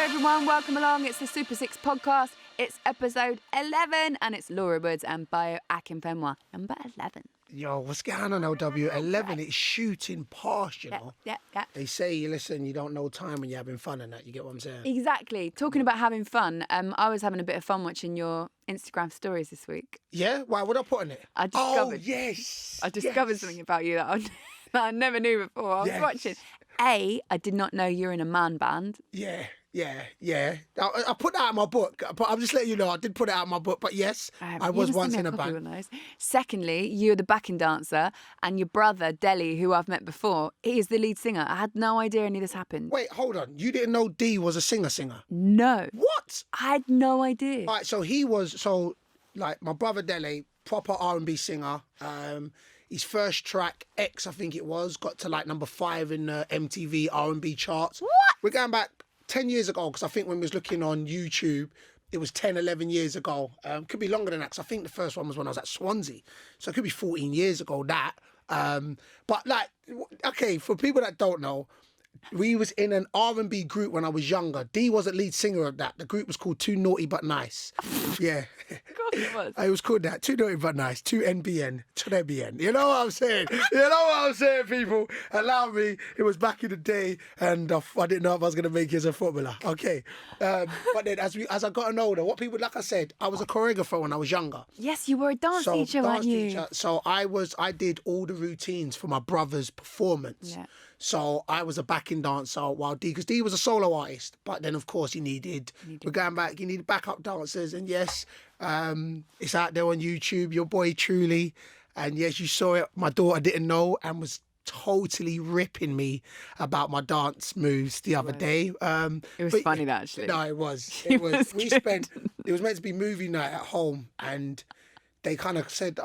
everyone, welcome along. It's the Super 6 podcast. It's episode 11 and it's Laura Woods and Bayo Akinfenwa, number 11. Yo, what's going on, LW? 11, it's shooting past, you know. Yeah. They say, listen, you don't know time when you're having fun and that. You get what I'm saying? Exactly. Talking about having fun, I was having a bit of fun watching your Instagram stories this week. Yeah? Why? What I put on it? I discovered. Oh, yes. I discovered something about you that I never knew before. I was watching. I did not know you're in a man band. Yeah. I put that out of my book, but I'm just letting you know, I did put it out of my book, but yes, I was once in a band. Secondly, you're the backing dancer, and your brother, Deli, who I've met before, he is the lead singer. I had no idea any of this happened. Wait, hold on. You didn't know D was a singer? No. What? I had no idea. All right, so he was, my brother Deli, proper R&B singer. His first track, X, I think it was, got to like number 5 in the MTV R&B charts. What? We're going back 10 years ago, because I think when we was looking on YouTube, it was 10, 11 years ago. Could be longer than that, because I think the first one was when I was at Swansea. So it could be 14 years ago, that. But like, okay, for people that don't know, we was in an R&B group when I was younger. D was the lead singer of that. The group was called Too Naughty But Nice. Yeah. Of course it was. It was called that. Too Naughty But Nice. 2NBN. Trebien. You know what I'm saying? People? Allow me. It was back in the day, and I didn't know if I was going to make it as a footballer. Okay. But then as I got older, what people, like I said, I was a choreographer when I was younger. Yes, you were a dance teacher, weren't you? So I did all the routines for my brother's performance. Yeah. So I was a backing dancer while D, because D was a solo artist, but then of course we're going back, you need backup dancers, and yes, it's out there on YouTube, your boy Truly, and yes, you saw it, my daughter didn't know and was totally ripping me about my dance moves the other day. It was funny that actually. No, it was. It was meant to be movie night at home, and they kind of said,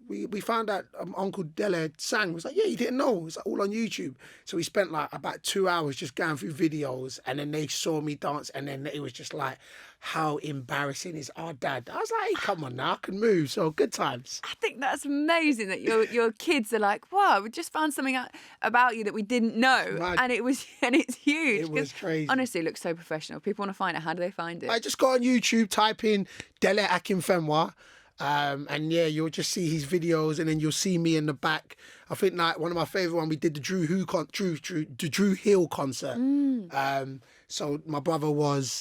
we found out Uncle Dele sang. It was like, yeah, you didn't know. It's like all on YouTube. So we spent like about 2 hours just going through videos, and then they saw me dance, and then it was just like, how embarrassing is our dad? I was like, hey, come on now, I can move. So good times. I think that's amazing that your kids are like, wow, we just found something out about you that we didn't know. Right. And it's huge. It was crazy. Honestly, it looks so professional. People want to find it. How do they find it? I just go on YouTube, type in Dele Akinfenwa. And yeah, you'll just see his videos, and then you'll see me in the back. I think like one of my favourite one, we did the Drew Hill concert. So my brother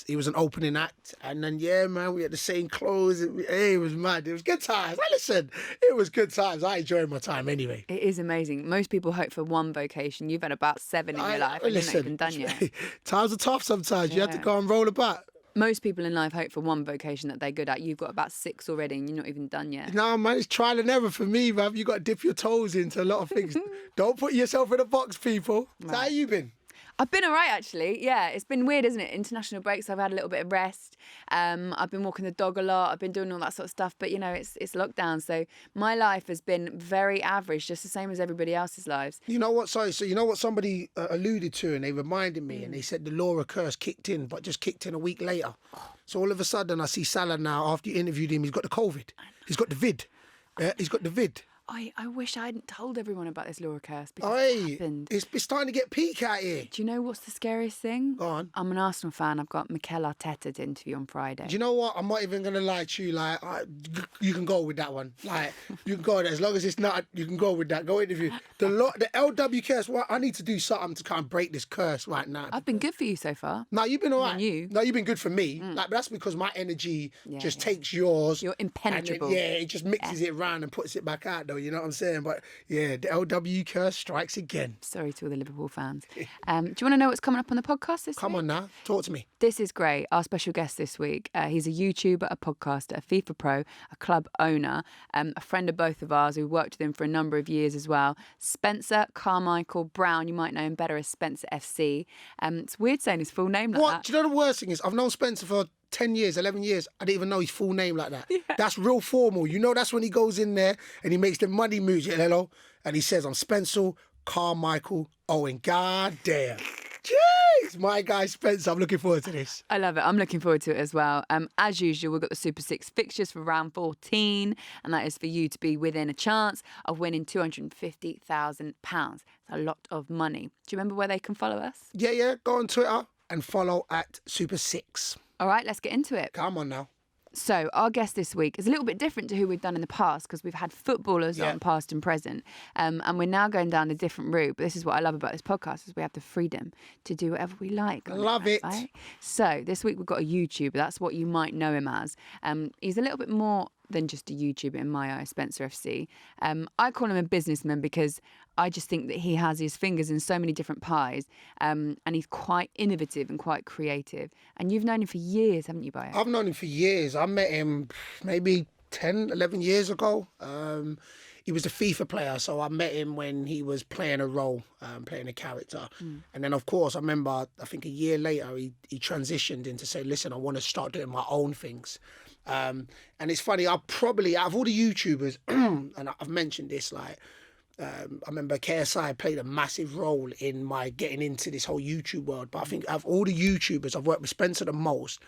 he was an opening act, and then yeah, man, we had the same clothes. It was mad. It was good times. Listen, it was good times. I enjoyed my time anyway. It is amazing. Most people hope for one vocation. You've had about 7 in your life, and you're not even done yet. Times are tough sometimes. You have to go and roll about. Most people in life hope for one vocation that they're good at. You've got about 6 already and you're not even done yet. No, man, it's trial and error for me, man. You got to dip your toes into a lot of things. Don't put yourself in a box, people. Right. So how you been? I've been all right, actually. Yeah, it's been weird, isn't it? International breaks, I've had a little bit of rest. I've been walking the dog a lot. I've been doing all that sort of stuff. But, you know, it's lockdown. So my life has been very average, just the same as everybody else's lives. You know what? Sorry. So you know what somebody alluded to, and they reminded me, and they said the Laura curse kicked in, but just kicked in a week later. So all of a sudden, I see Salah now, after you interviewed him, he's got the COVID. He's got the vid. He's got the vid. I wish I hadn't told everyone about this Laura curse, because it happened. It's starting to get peak out here. Do you know what's the scariest thing? Go on. I'm an Arsenal fan. I've got Mikel Arteta to interview on Friday. Do you know what? I'm not even going to lie to you. Like, you can go with that one. Like, you can go with that. As long as it's not, you can go with that. Go interview. The LW curse, well, I need to do something to kind of break this curse right now. I've been good for you so far. No, you've been all right. You? No, you've been good for me. Like, but that's because my energy takes yours. You're impenetrable. Then, it just mixes it around and puts it back out, though. You know what I'm saying? But yeah, the LW curse strikes again. Sorry to all the Liverpool fans. Do you want to know what's coming up on the podcast this week? Come on now, talk to me. This is great. Our special guest this week, he's a YouTuber, a podcaster, a FIFA pro, a club owner, a friend of both of ours. We've worked with him for a number of years as well. Spencer Carmichael Brown. You might know him better as Spencer FC. It's weird saying his full name like that. Do you know the worst thing is? I've known Spencer for 10 years, 11 years, I didn't even know his full name like that. Yeah. That's real formal. You know, that's when he goes in there and he makes the money moves, hello, and he says, I'm Spencer Carmichael Owen. God damn. Jeez, my guy Spencer, I'm looking forward to this. I love it. I'm looking forward to it as well. As usual, we've got the Super 6 fixtures for round 14, and that is for you to be within a chance of winning £250,000. It's a lot of money. Do you remember where they can follow us? Yeah. Go on Twitter. and follow at Super6. All right, let's get into it. Come on now. So our guest this week is a little bit different to who we've done in the past because we've had footballers on past and present, and we're now going down a different route. But this is what I love about this podcast is we have the freedom to do whatever we like. Love it. Right? So this week we've got a YouTuber. That's what you might know him as. He's a little bit more than just a YouTuber in my eye, Spencer FC. I call him a businessman because I just think that he has his fingers in so many different pies, and he's quite innovative and quite creative. And you've known him for years, haven't you, Bayo? I've known him for years. I met him maybe 10, 11 years ago. He was a FIFA player, so I met him when he was playing a role, playing a character. And then, of course, I remember, I think a year later, he transitioned into say, listen, I want to start doing my own things. And it's funny, I probably, out of all the YouTubers, and I've mentioned this, like, I remember KSI played a massive role in my getting into this whole YouTube world. But I think out of all the YouTubers, I've worked with Spencer the most,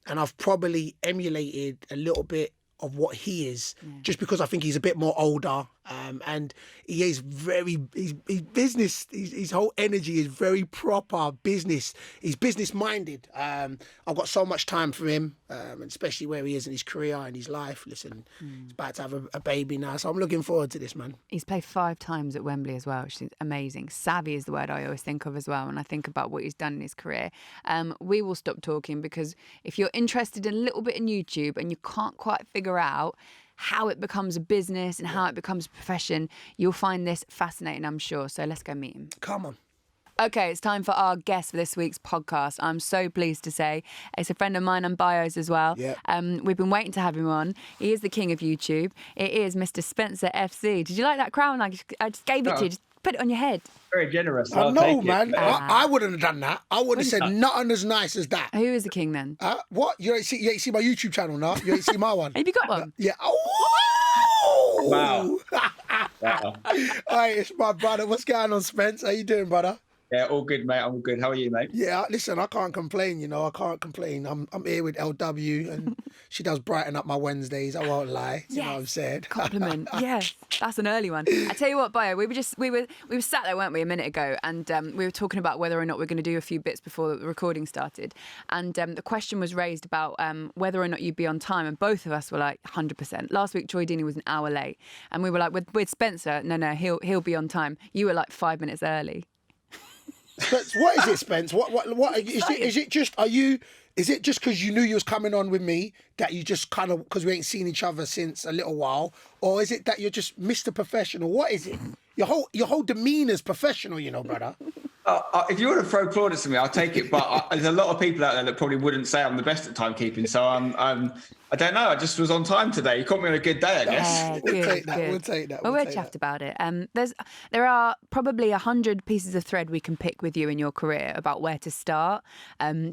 and I've probably emulated a little bit of what he is, just because I think he's a bit more older, and he is he's business, his whole energy is very proper business. He's business minded. I've got so much time for him, and especially where he is in his career and his life. Listen, he's about to have a baby now, so I'm looking forward to this, man. He's played 5 times at Wembley as well, which is amazing. Savvy is the word I always think of as well when I think about what he's done in his career. We will stop talking because if you're interested in a little bit in YouTube and you can't quite figure out how it becomes a business and how it becomes a profession, you'll find this fascinating, I'm sure. So let's go meet him. Come on. Okay, it's time for our guest for this week's podcast. I'm so pleased to say it's a friend of mine and Bayo's as well. Yeah. We've been waiting to have him on. He is the king of YouTube. It is Mr. Spencer FC. Did you like that crown? I just gave it to you. Just put it on your head. Very generous. I know, man. I wouldn't have done that. I would have said nothing as nice as that. Who is the king then? What? You ain't see my YouTube channel now? You ain't see my one? Have you got one? Yeah. Oh! Wow. Wow. Hi, it's my brother. What's going on, Spence? How you doing, brother? Yeah, all good, mate. I'm all good. How are you, mate? Yeah, listen, I can't complain, I can't complain. I'm here with LW and she does brighten up my Wednesdays, I won't lie. You know what I'm saying? Compliment. Yes, that's an early one. I tell you what, Bayo, we were sat there, weren't we, a minute ago, and we were talking about whether or not we're going to do a few bits before the recording started. And the question was raised about whether or not you'd be on time, and both of us were like 100%. Last week, Troy Deeney was an hour late, and we were like, with Spencer, no, he'll be on time. You were like 5 minutes early. Spence, what is it, Spence? What is it just because you knew you was coming on with me that you just kind of, because we ain't seen each other since a little while, or is it that you're just Mr. Professional? What is it? Your whole demeanor's professional, brother. If you want to throw plaudits to me, I'll take it. But there's a lot of people out there that probably wouldn't say I'm the best at timekeeping. So I don't know. I just was on time today. You caught me on a good day, I guess. We'll take that. Well, we're chuffed about it. There are probably 100 pieces of thread we can pick with you in your career about where to start,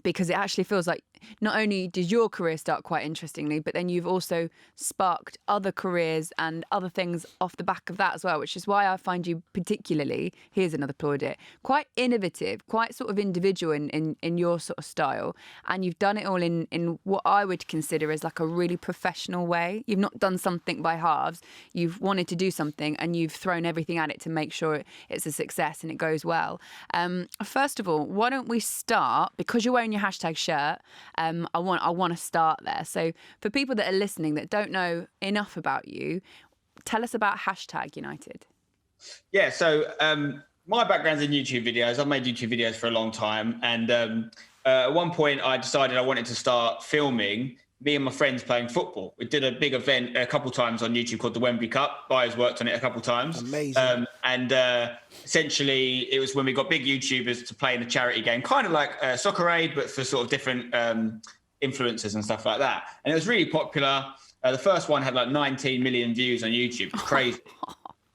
because it actually feels like not only did your career start quite interestingly, but then you've also sparked other careers and other things off the back of that as well, which is why I find you particularly, here's another plaudit, quite innovative, quite sort of individual in your sort of style. And you've done it all in what I would consider as like a really professional way. You've not done something by halves. You've wanted to do something and you've thrown everything at it to make sure it's a success and it goes well. First of all, why don't we start, because you're wearing your hashtag shirt, I want to start there. So for people that are listening that don't know enough about you, tell us about Hashtag United. Yeah, so my background's in YouTube videos. I've made YouTube videos for a long time. And at one point I decided I wanted to start filming me and my friends playing football. We did a big event a couple of times on YouTube called the Wembley Cup. Bayo's worked on it a couple of times. Amazing. Essentially, it was when we got big YouTubers to play in a charity game, kind of like Soccer Aid, but for sort of different influencers and stuff like that. And it was really popular. The first one had like 19 million views on YouTube. It's crazy.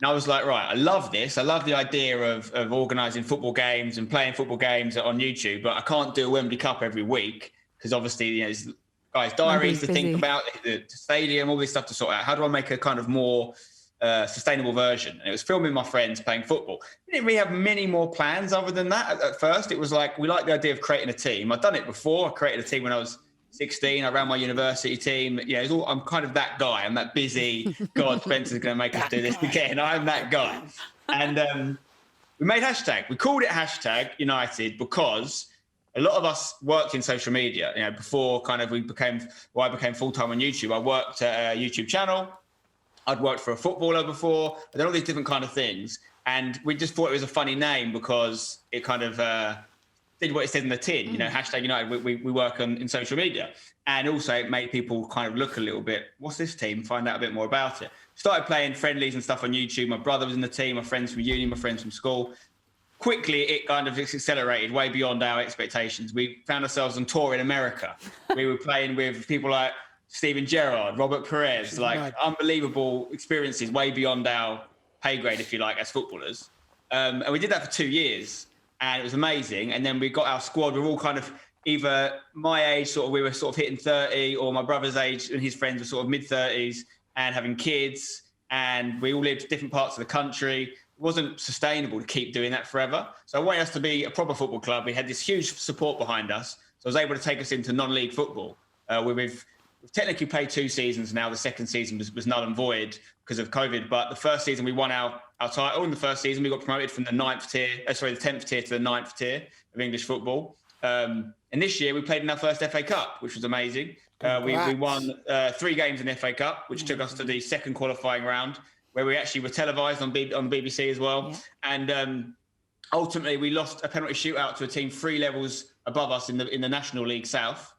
And I was like, right, I love this. I love the idea of organising football games and playing football games on YouTube, but I can't do a Wembley Cup every week because obviously, there's guys' diaries to think about, the stadium, all this stuff to sort out. How do I make a kind of more sustainable version? And it was filming my friends playing football. We didn't really have many more plans other than that. At first, it was like, we liked the idea of creating a team. I'd done it before. I created a team when I was 16. I ran my university team. I'm kind of that guy. I'm that busy, God, Spencer's going to make us do this again. I'm that guy. And we made Hashtag. We called it Hashtag United because a lot of us worked in social media, you know, before kind of I became full-time on YouTube. I worked at a YouTube channel. I'd worked for a footballer before. I did all these different kind of things. And we just thought it was a funny name because it kind of did what it said in the tin, you know, Hashtag United, we work in social media. And also it made people kind of look a little bit, what's this team? Find out a bit more about it. Started playing friendlies and stuff on YouTube. My brother was in the team, my friends from uni, my friends from school. Quickly, it kind of accelerated way beyond our expectations. We found ourselves on tour in America. We were playing with people like Steven Gerrard, Robert Perez, like unbelievable experiences way beyond our pay grade, if you like, as footballers. And we did that for 2 years, and it was amazing. And then we got our squad. We were all kind of either my age, we were sort of hitting 30, or my brother's age and his friends were sort of mid-30s and having kids. And we all lived different parts of the country. It wasn't sustainable to keep doing that forever. So I wanted us to be a proper football club. We had this huge support behind us. So I was able to take us into non-league football. We've technically played 2 seasons now. The second season was null and void because of COVID. But the first season we won our title. In the first season we got promoted from the 10th tier to the 9th tier of English football. And this year we played in our first FA Cup, which was amazing. We won 3 games in the FA Cup, which took us to the second qualifying round, where we actually were televised on BBC as well. Yeah. And ultimately we lost a penalty shootout to a team 3 levels above us in the National League South.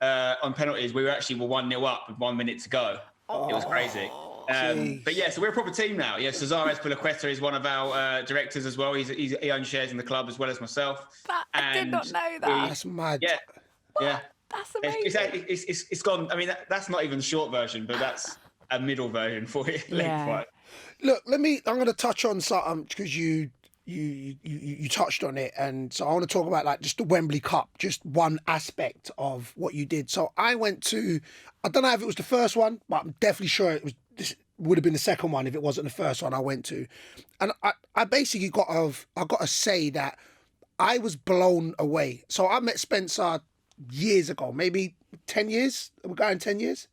On penalties, we were 1-0 up with 1 minute to go. It was crazy. But yeah, so we're a proper team now. Yeah, Cesares Pilaqueta is one of our directors as well. He owns shares in the club as well as myself. I did not know that. That's mad. Yeah, yeah. That's amazing. It's gone. I mean, that's not even the short version, but that's a middle version for it. Yeah. Look, I'm going to touch on something because you touched on it, and so I want to talk about like just the Wembley Cup, just one aspect of what you did. So I went to, I don't know if it was the first one, but I'm definitely sure this would have been the second one if it wasn't the first one I went to, and I basically got to say that I was blown away. So I met Spencer years ago, maybe 10 years. We're going 10 years.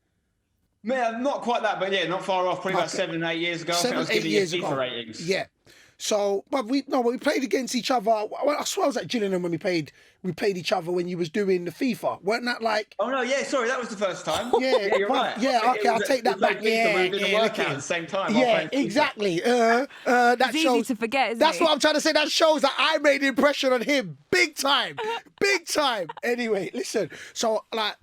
Man, not quite that, but yeah, not far off. Probably about 7, 8 years ago. 7, I was 8 giving years you FIFA ago. ratings. Yeah. So, but we played against each other. I swear I was at Gillingham when we played each other when you was doing the FIFA. Weren't that like? Oh no, yeah, sorry, that was the first time. Yeah, you're right. Yeah, okay, I'll take that back. Yeah, we were doing the workout at the same time. Yeah, exactly. That it's shows. Easy to forget, isn't That's it? what I'm trying to say. That shows that I made an impression on him, big time, big time. Anyway, listen. So like,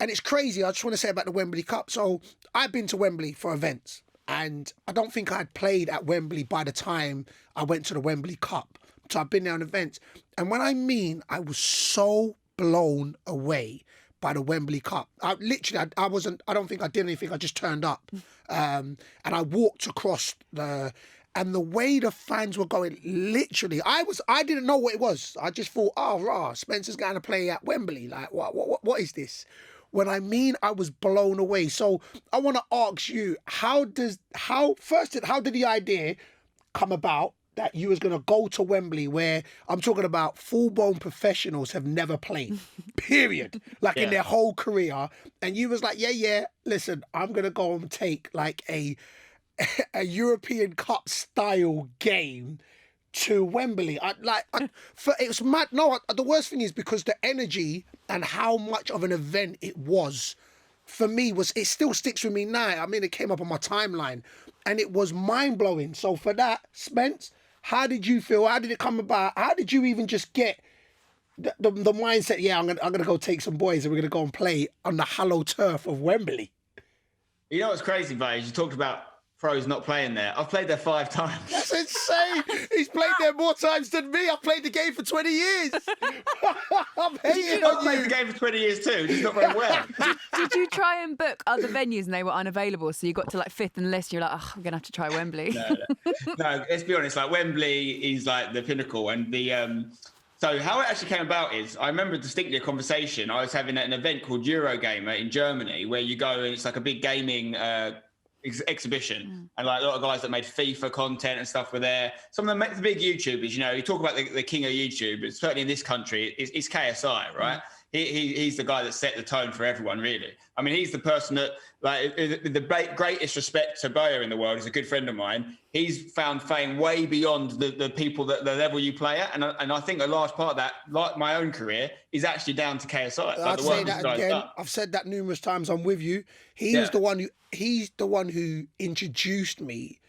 and it's crazy. I just want to say about the Wembley Cup. So I've been to Wembley for events. And I don't think I had played at Wembley by the time I went to the Wembley Cup. So I've been there on events. And when I mean I was so blown away by the Wembley Cup. I don't think I did anything. I just turned up. And I walked across and the way the fans were going, literally, I didn't know what it was. I just thought, Spencer's going to play at Wembley. Like, what is this? When I mean I was blown away. So I want to ask you, how did the idea come about that you was going to go to Wembley, where I'm talking about full-blown professionals have never played, period, in their whole career. And you was like, yeah, listen, I'm going to go and take like a European Cup style game to Wembley. It was mad. No, the worst thing is because the energy and how much of an event it was for me it still sticks with me now. I mean, it came up on my timeline and it was mind blowing. So for that, Spence, how did you feel? How did it come about? How did you even just get the mindset? Yeah, I'm gonna go take some boys and we're gonna go and play on the hallowed turf of Wembley. You know what's crazy, Bayo? You talked about pros not playing there. I've played there 5 times. That's insane. He's played there more times than me. I've played the game for 20 years. I'm hating on you. I've played the game for 20 years too, just not very well. Did you try and book other venues and they were unavailable? So you got to like 5th on the list and you're like, I'm going to have to try Wembley. No, let's be honest. Like Wembley is like the pinnacle. And so how it actually came about is I remember distinctly a conversation. I was having at an event called Eurogamer in Germany where you go and it's like a big gaming exhibition, and like a lot of guys that made FIFA content and stuff were there. Some of the big YouTubers, you talk about the king of YouTube, but certainly in this country, it's KSI, right? he's the guy that set the tone for everyone, really. I mean, he's the person that, like, the greatest respect to Bayo in the world. He's a good friend of mine. He's found fame way beyond the people that the level you play at, and I think a large part of that, like my own career, is actually down to KSI. I'd say that again. I've said that numerous times. I'm with you. He's the one who introduced me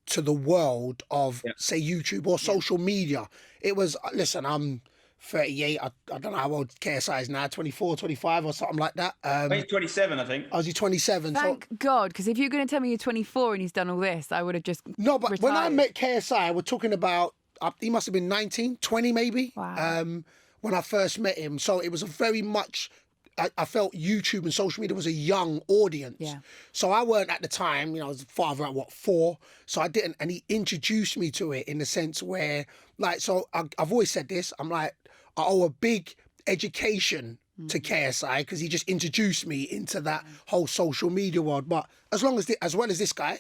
to the world of, say, YouTube or social media. It was, listen, I'm 38. I don't know how old KSI is now, 24, 25 or something like that. He's 27, I think. Oh, is he 27? Thank God, because if you're going to tell me you're 24 and he's done all this, I would have just No, but retired. when I met KSI, we're talking about, he must have been 19, 20 maybe, Wow. when I first met him. So it was a very much... I felt YouTube and social media was a young audience. Yeah. So I weren't at the time, I was father at 4. So I didn't, and he introduced me to it in the sense where, like, so I've always said this, I'm like, I owe a big education to KSI because he just introduced me into that whole social media world. But as well as this guy,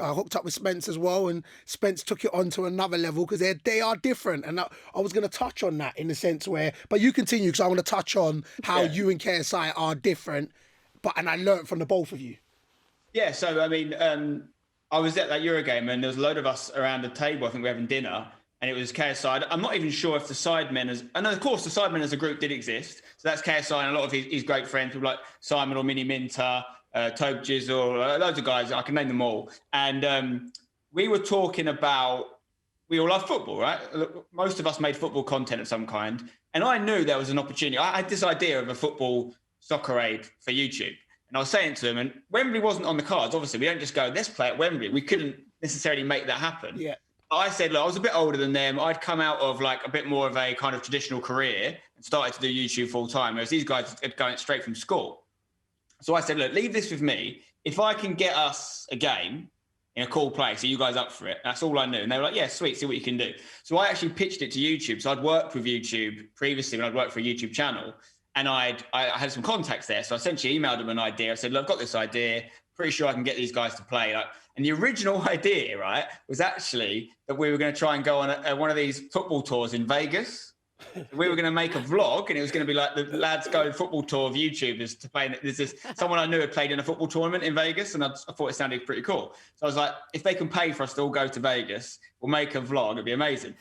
I hooked up with Spence as well, and Spence took it on to another level because they are different. And I was going to touch on that in the sense where, but you continue because I want to touch on how you and KSI are different. And I learned from the both of you. Yeah, so I mean, I was at that Eurogame and there was a load of us around the table. I think we were having dinner, and it was KSI. I'm not even sure if the Sidemen and of course the Sidemen as a group did exist. So that's KSI and a lot of his great friends, people like Simon or Mini Minter. Tobe Jizzle, loads of guys, I can name them all. And we were talking about, we all love football, right? Most of us made football content of some kind. And I knew there was an opportunity. I had this idea of a football soccer aid for YouTube. And I was saying to them, and Wembley wasn't on the cards. Obviously, we don't just go, let's play at Wembley. We couldn't necessarily make that happen. Yeah. I said, look, I was a bit older than them. I'd come out of like a bit more of a kind of traditional career and started to do YouTube full time, whereas these guys had gone straight from school. So I said, look, leave this with me. If I can get us a game in a cool place, are you guys up for it? That's all I knew. And they were like, yeah, sweet, see what you can do. So I actually pitched it to YouTube. So I'd worked with YouTube previously when I'd worked for a YouTube channel, and I had some contacts there. So I essentially emailed them an idea. I said, look, I've got this idea. Pretty sure I can get these guys to play. And the original idea, right, was actually that we were going to try and go on one of these football tours in Vegas. We were going to make a vlog, and it was going to be like the lads go football tour of YouTubers to play. There's this someone I knew had played in a football tournament in Vegas, and I thought it sounded pretty cool. So I was like, if they can pay for us to all go to Vegas, we'll make a vlog. It'd be amazing.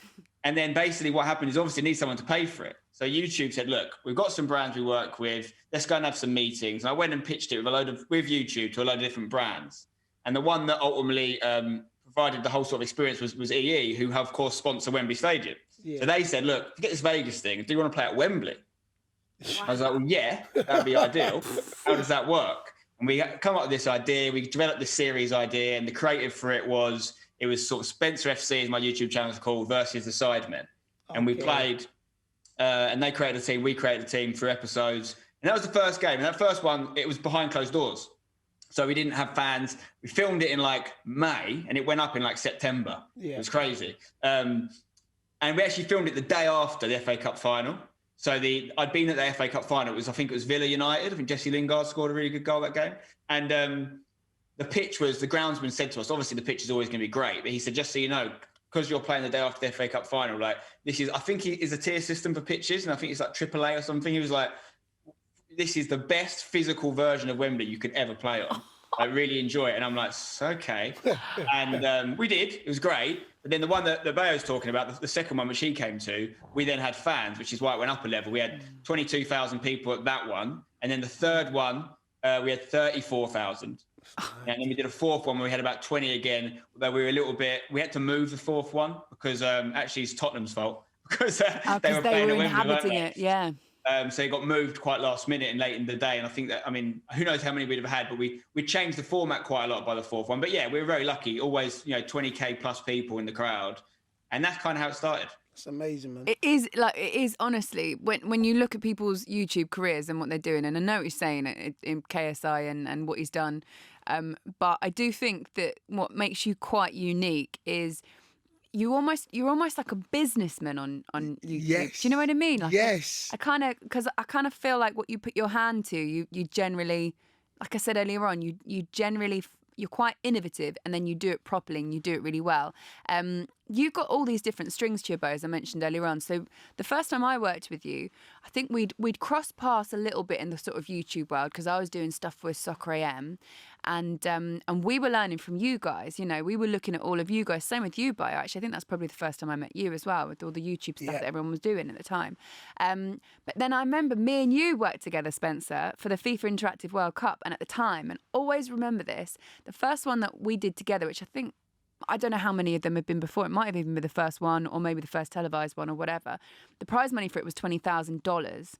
And then basically what happened is obviously need someone to pay for it. So YouTube said, look, we've got some brands we work with. Let's go and have some meetings. And I went and pitched it with YouTube to a load of different brands. And the one that ultimately provided the whole sort of experience was EE, who have, of course, sponsor Wembley Stadium. Yeah. So they said, look, forget this Vegas thing. Do you want to play at Wembley? Wow. I was like, well, yeah, that'd be ideal. How does that work? And we come up with this idea. We developed this series idea, and the creative for it was sort of Spencer FC, as my YouTube channel is called, versus the Sidemen. Okay. And we played, and they created a team. We created a team through episodes. And that was the first game. And that first one, it was behind closed doors. So we didn't have fans. We filmed it in like May, and it went up in like September. Yeah. It was crazy. And we actually filmed it the day after the FA Cup final. So I'd been at the FA Cup final. I think it was Villa United. I think Jesse Lingard scored a really good goal that game. And the groundsman said to us, obviously the pitch is always going to be great, but he said, just so you know, because you're playing the day after the FA Cup final, like I think it is a tier system for pitches, and I think it's like AAA or something. He was like, this is the best physical version of Wembley you could ever play on. I really enjoy it. And I'm like, okay. And we did. It was great. But then the one that Bayo's talking about, the second one, which he came to, we then had fans, which is why it went up a level. We had 22,000 people at that one. And then the third one, we had 34,000. And then we did a fourth one where we had about 20 again, although we had to move the fourth one because actually it's Tottenham's fault because they were inhabiting it. Yeah. So it got moved quite last minute and late in the day. And I think that, who knows how many we'd have had, but we changed the format quite a lot by the fourth one. But yeah, we were very lucky. Always, 20K plus people in the crowd. And that's kind of how it started. It's amazing, man. It is honestly, when you look at people's YouTube careers and what they're doing, and I know what you're saying in KSI and what he's done. But I do think that what makes you quite unique is you're almost like a businessman on YouTube. Yes. Do you know what I mean? Like yes. I kind of feel like what you put your hand to, you generally, like I said earlier on, you generally you're quite innovative, and then you do it properly and you do it really well. You've got all these different strings to your bow, as I mentioned earlier on. So the first time I worked with you, I think we'd crossed paths a little bit in the sort of YouTube world, because I was doing stuff with Soccer AM, and we were learning from you guys. You know, we were looking at all of you guys. Same with you, Bayo. Actually, I think that's probably the first time I met you as well, with all the YouTube stuff that everyone was doing at the time. But then I remember me and you worked together, Spencer, for the FIFA Interactive World Cup, and at the time, and always remember this, the first one that we did together, which I don't know how many of them have been before. It might have even been the first one, or maybe the first televised one, or whatever. The prize money for it was $20,000.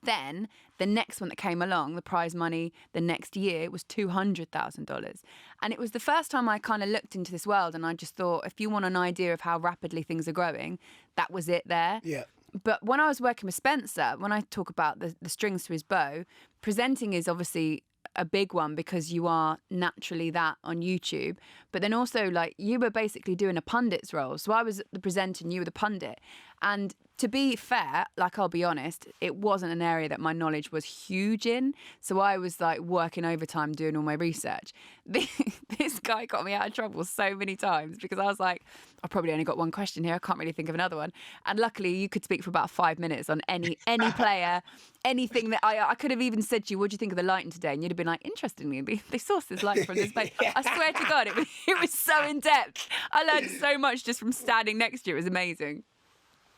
Then the next one that came along, the prize money the next year, was $200,000. And it was the first time I kind of looked into this world, and I just thought, if you want an idea of how rapidly things are growing, that was it there. Yeah. But when I was working with Spencer, when I talk about the strings to his bow, presenting is obviously a big one, because you are naturally that on YouTube. But then also, like, you were basically doing a pundit's role. So I was the presenter and you were the pundit. And to be fair, like, I'll be honest, it wasn't an area that my knowledge was huge in. So I was like working overtime doing all my research. This guy got me out of trouble so many times, because I was like, I probably only got one question here. I can't really think of another one. And luckily you could speak for about 5 minutes on any player, anything that I could have even said to you, what do you think of the lighting today? And you'd have been like, interestingly, they sourced this light from this place. I swear to God, it was so in depth. I learned so much just from standing next to you. It was amazing.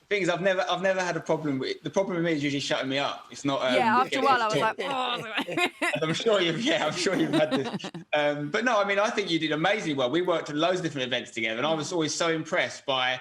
The thing is, I've never had a problem with. The problem with me is usually shutting me up. It's not. After a while, I was like, oh. I'm sure you've had this. But no, I mean, I think you did amazingly well. We worked at loads of different events together, and I was always so impressed by,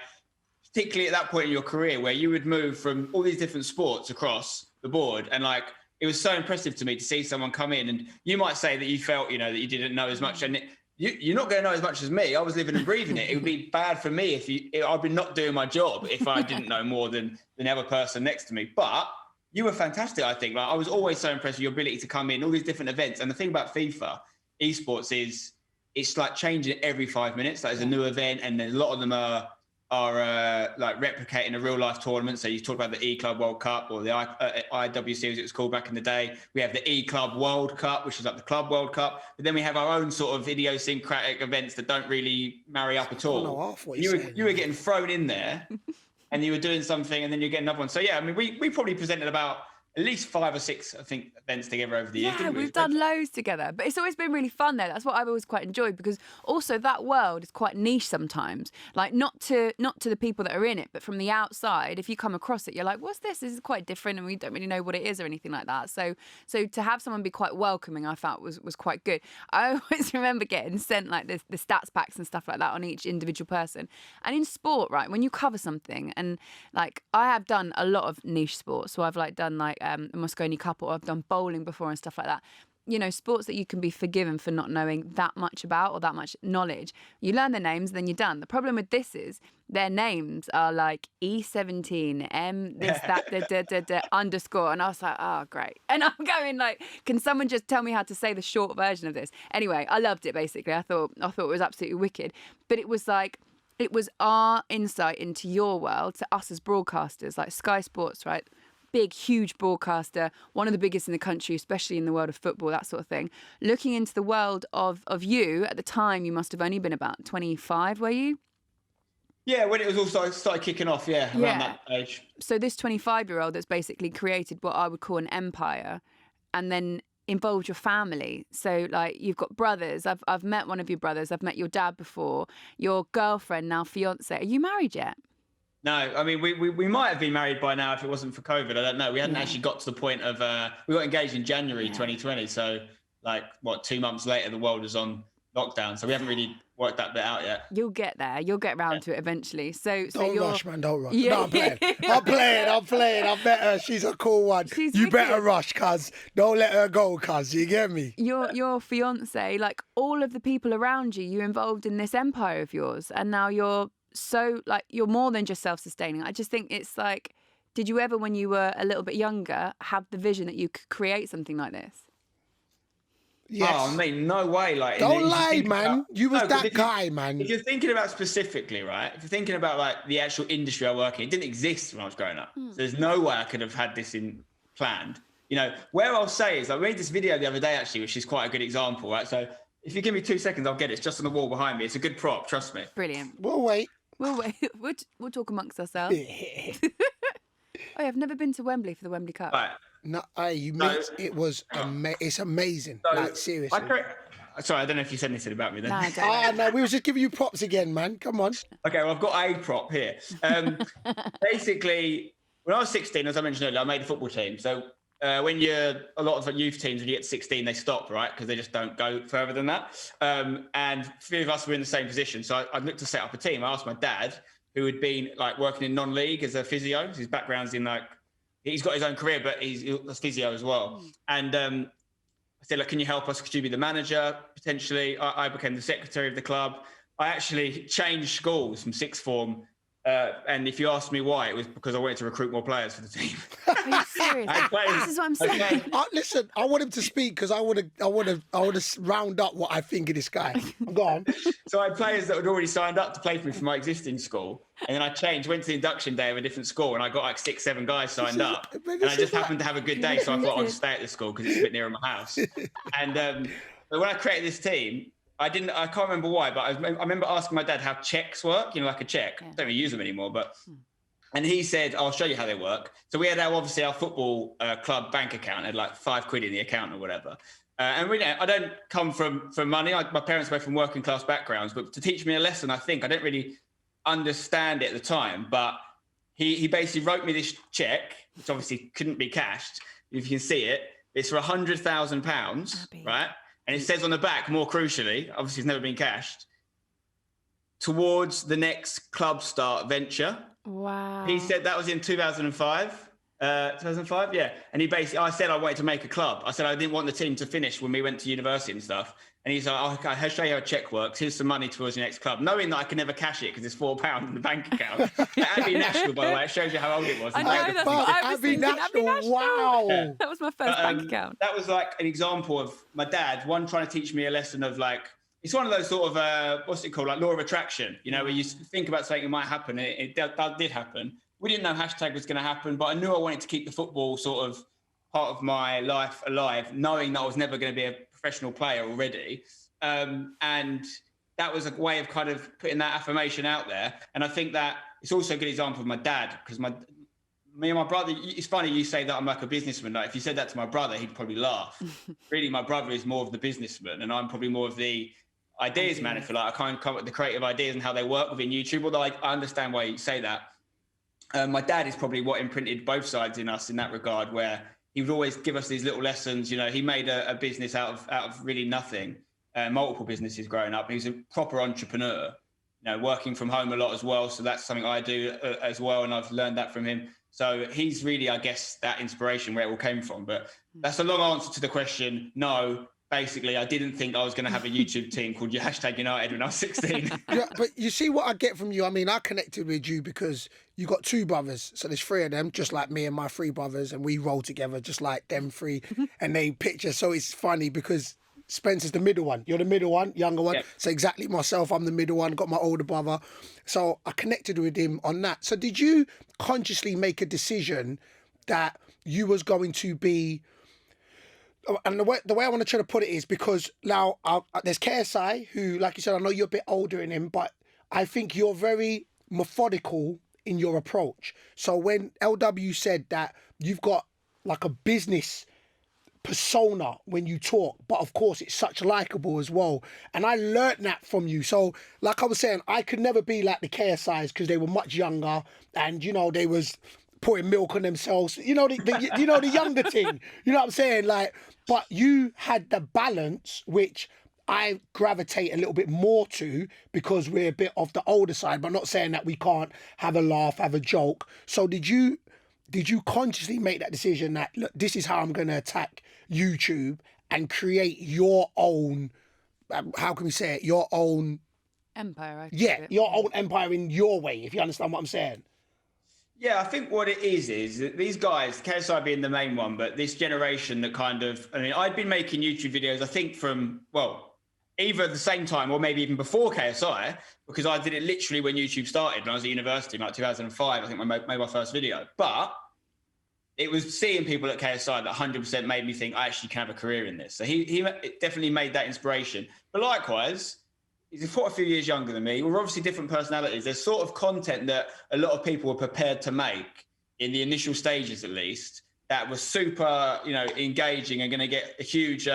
particularly at that point in your career, where you would move from all these different sports across the board, and like, it was so impressive to me to see someone come in, and you might say that you felt, that you didn't know as much, and you're not going to know as much as me. I was living and breathing it. It would be bad for me if I'd been not doing my job if I didn't know more than the other person next to me. But you were fantastic, I think. Like, I was always so impressed with your ability to come in, all these different events. And the thing about FIFA esports is it's like changing every 5 minutes. Like, there's a new event, and then a lot of them are like replicating a real life tournament. So you talk about the E-Club World Cup, or the IWC as it was called back in the day. We have the E-Club World Cup, which is like the Club World Cup. But then we have our own sort of idiosyncratic events that don't really marry up at all. You were getting thrown in there and you were doing something, and then you get another one. So yeah, I mean, we probably presented about at least 5 or 6, I think, events together over the years. Yeah, we've done loads together, but it's always been really fun though. That's what I've always quite enjoyed, because also that world is quite niche sometimes. Like, not to the people that are in it, but from the outside, if you come across it, you're like, what's this? This is quite different, and we don't really know what it is or anything like that. So to have someone be quite welcoming, I felt was quite good. I always remember getting sent like the stats packs and stuff like that on each individual person. And in sport, right, when you cover something, and like, I have done a lot of niche sports, so I've like done like the Mosconi Cup, or I've done bowling before and stuff like that. Sports that you can be forgiven for not knowing that much about, or that much knowledge. You learn the names, then you're done. The problem with this is their names are like E17, M, this, that, underscore. And I was like, oh, great. And I'm going like, can someone just tell me how to say the short version of this? Anyway, I loved it, basically. I thought it was absolutely wicked. But it was like, it was our insight into your world, to us as broadcasters, like Sky Sports, right? Big, huge broadcaster, one of the biggest in the country, especially in the world of football, that sort of thing. Looking into the world of you, at the time, you must have only been about 25, were you? Yeah, when it was all started kicking off, around that age. So this 25-year-old that's basically created what I would call an empire, and then involved your family. So like, you've got brothers. I've met one of your brothers. I've met your dad before. Your girlfriend, now fiance. Are you married yet? No, I mean, we might have been married by now if it wasn't for COVID. I don't know. We hadn't actually got to the point of, we got engaged in January 2020. So like, 2 months later, the world was on lockdown. So we haven't really worked that bit out yet. You'll get there. You'll get round to it eventually. So don't rush, man. Don't rush. Yeah. No, I'm playing. I met her. She's a cool one. You better rush, cuz. Don't let her go, cuz. You get me? Your fiance, like, all of the people around you involved in this empire of yours. And now you're more than just self-sustaining. I just think it's like, did you ever, when you were a little bit younger, have the vision that you could create something like this? Yes. Oh, I mean, no way. Like, don't lie, man. You was that guy, man. If you're thinking about specifically, right? If you're thinking about like the actual industry I work in, it didn't exist when I was growing up. So there's no way I could have had this planned. Where I'll say is, I made this video the other day actually, which is quite a good example, right? So If you give me 2 seconds, I'll get it. It's just on the wall behind me. It's a good prop, trust me. Brilliant. We'll wait. We'll wait. We'll talk amongst ourselves. Oh, I've never been to Wembley for the Wembley Cup. Right. No, it was it's amazing. Like, seriously. Sorry, I don't know if you said anything about me then. No, I don't. No, we were just giving you props again, man. Come on. Okay, well, I've got a prop here. Basically, when I was 16, as I mentioned earlier, I made a football team. So when you're a lot of youth teams, when you get to 16, they stop, right? Because they just don't go further than that. And three of us were in the same position. So I looked to set up a team. I asked my dad, who had been like working in non-league as a physio. His background's in like, he's got his own career, but he's a physio as well. And I said, look, can you help us? Could you be the manager? Potentially. I became the secretary of the club. I actually changed schools from sixth form. And if you ask me why, it was because I wanted to recruit more players for the team. Are you serious? This is what I'm saying. Okay. Listen, I want him to speak because I want to round up what I think of this guy. Go on. So I had players that had already signed up to play for me from my existing school. And then I changed, went to the induction day of a different school, and I got like 6, 7 guys signed up. And I just happened to have a good day, so I thought I'd just stay at the school because it's a bit nearer my house. And but when I created this team, I can't remember why, but I remember asking my dad how checks work, like a check. I don't really use them anymore, and he said, I'll show you how they work. So we had our football club bank account, had like £5 in the account or whatever. And I don't come from money. My parents were from working class backgrounds, but to teach me a lesson, I think I didn't really understand it at the time, but he basically wrote me this check, which obviously couldn't be cashed. If you can see it, it's for £100,000, right? And it says on the back, more crucially, obviously it's never been cashed, towards the next club start venture. Wow. He said that was in 2005. 2005, yeah. And I said I wanted to make a club. I said I didn't want the team to finish when we went to university and stuff. And he's like, okay, I'll show you how a check works. Here's some money towards your next club. Knowing that I can never cash it because it's £4 in the bank account. Abbey National, by the way, it shows you how old it was. I know, that's what I was thinking. Abbey National. Wow. Yeah. That was my first bank account. That was like an example of my dad, one, trying to teach me a lesson of like, it's one of those sort of, what's it called? Like law of attraction, where you think about something that might happen. That did happen. We didn't know hashtag was going to happen, but I knew I wanted to keep the football sort of part of my life alive, knowing that I was never going to be a professional player already. And that was a way of kind of putting that affirmation out there. And I think that it's also a good example of my dad, because me and my brother, it's funny you say that I'm like a businessman. Like if you said that to my brother, he'd probably laugh. Really, my brother is more of the businessman and I'm probably more of the ideas man, if you like. I kind of come up with the creative ideas and how they work within YouTube, although I understand why you say that. My dad is probably what imprinted both sides in us in that regard, where he would always give us these little lessons. He made a business out of really nothing, multiple businesses growing up. He's a proper entrepreneur, working from home a lot as well. So that's something I do as well. And I've learned that from him. So he's really, I guess, that inspiration where it all came from. But that's a long answer to the question. No, basically, I didn't think I was going to have a YouTube team called Hashtag United when I was 16. Yeah, but you see what I get from you? I mean, I connected with you because you got 2 brothers. So there's 3 of them, just like me and my 3 brothers. And we roll together just like them 3. And they picture. So it's funny because Spencer's the middle one. You're the middle one, younger one. Yep. So exactly myself, I'm the middle one, got my older brother. So I connected with him on that. So did you consciously make a decision that you was going to be... And the way I want to try to put it is because now there's KSI, who, like you said, I know you're a bit older in him, but I think you're very methodical in your approach. So when LW said that you've got like a business persona when you talk, but of course it's such likable as well. And I learnt that from you. So like I was saying, I could never be like the KSIs because they were much younger and, they was pouring milk on themselves. The younger thing. You know what I'm saying? Like, but you had the balance, which I gravitate a little bit more to because we're a bit of the older side, but not saying that we can't have a laugh, have a joke. So did you consciously make that decision that, look, this is how I'm going to attack YouTube and create your own, how can we say it, your own... empire. Your own empire in your way, if you understand what I'm saying. Yeah, I think what it is that these guys, KSI being the main one, but this generation that I'd been making YouTube videos, I think either at the same time or maybe even before KSI, because I did it literally when YouTube started, when I was at university, like 2005, I think I made my first video. But it was seeing people at KSI that 100% made me think I actually can have a career in this. So he definitely made that inspiration. But likewise, he's quite a few years younger than me. We're obviously different personalities. There's sort of content that a lot of people were prepared to make in the initial stages, at least, that was super, engaging and going to get a huge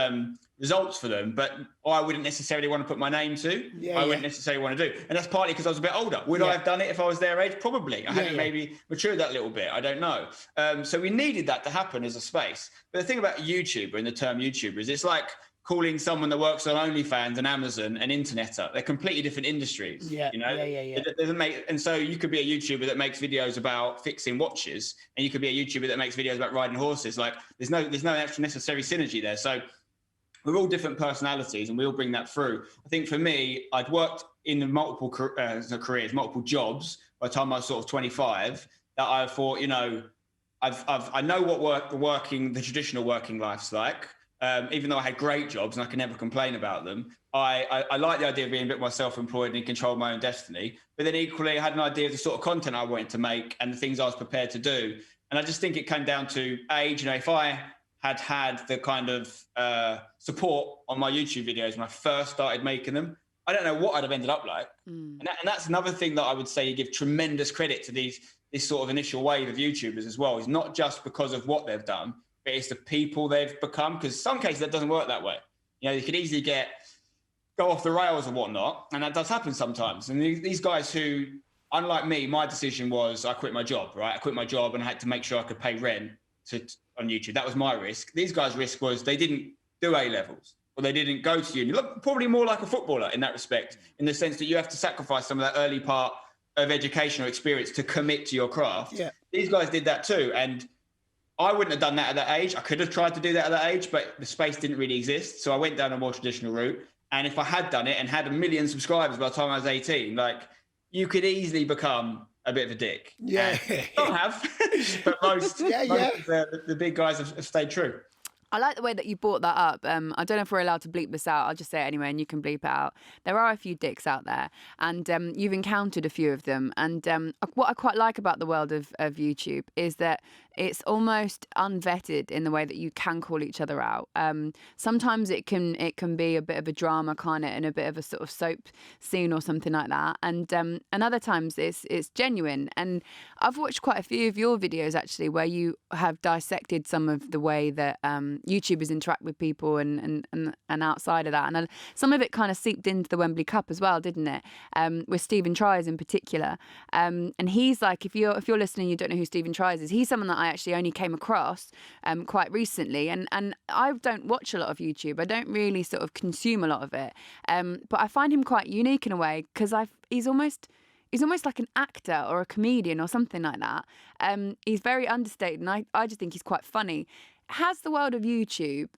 results for them. But I wouldn't necessarily want to put my name to. I wouldn't necessarily want to do. And that's partly because I was a bit older. Would I have done it if I was their age? Probably. I hadn't maybe matured that little bit. I don't know. So we needed that to happen as a space. But the thing about YouTuber and the term YouTuber is it's like calling someone that works on OnlyFans and Amazon an interneter. They're completely different industries. It doesn't make, and so you could be a YouTuber that makes videos about fixing watches, and you could be a YouTuber that makes videos about riding horses. Like there's no actual necessary synergy there. So we're all different personalities, and we all bring that through. I think for me, I'd worked in multiple careers, multiple jobs by the time I was sort of 25. That I thought, I know what the traditional working life's like. Even though I had great jobs and I can never complain about them, I like the idea of being a bit more self-employed and control my own destiny. But then equally, I had an idea of the sort of content I wanted to make and the things I was prepared to do. And I just think it came down to age. If I had the kind of support on my YouTube videos when I first started making them, I don't know what I'd have ended up like. And that's another thing that I would say you give tremendous credit to this sort of initial wave of YouTubers as well. Is not just because of what they've done, but it's the people they've become. Because in some cases that doesn't work that way. You could easily go off the rails and whatnot, and that does happen sometimes. And these guys who, unlike me, my decision was I quit my job, right? I quit my job and I had to make sure I could pay rent on YouTube. That was my risk. These guys' risk was they didn't do A-levels or they didn't go to uni. Look, probably more like a footballer in that respect, in the sense that you have to sacrifice some of that early part of educational experience to commit to your craft. Yeah. These guys did that too. And I wouldn't have done that at that age. I could have tried to do that at that age, but the space didn't really exist. So I went down a more traditional route. And if I had done it and had 1 million subscribers by the time I was 18, you could easily become a bit of a dick. Yeah. Don't have, but most of the big guys have stayed true. I like the way that you brought that up. I don't know if we're allowed to bleep this out. I'll just say it anyway, and you can bleep it out. There are a few dicks out there, and you've encountered a few of them. And what I quite like about the world of YouTube is that it's almost unvetted in the way that you can call each other out. Sometimes it can be a bit of a drama kind of, and a bit of a sort of soap scene or something like that. And other times it's genuine. And I've watched quite a few of your videos actually, where you have dissected some of the way that YouTubers interact with people and outside of that. And some of it kind of seeped into the Wembley Cup as well, didn't it? With Stephen Tries in particular. And he's like, if you're listening, you don't know who Stephen Tries is. He's someone that I actually only came across quite recently. And I don't watch a lot of YouTube. I don't really sort of consume a lot of it. But I find him quite unique in a way, because he's almost like an actor or a comedian or something like that. He's very understated, and I just think he's quite funny. Has the world of YouTube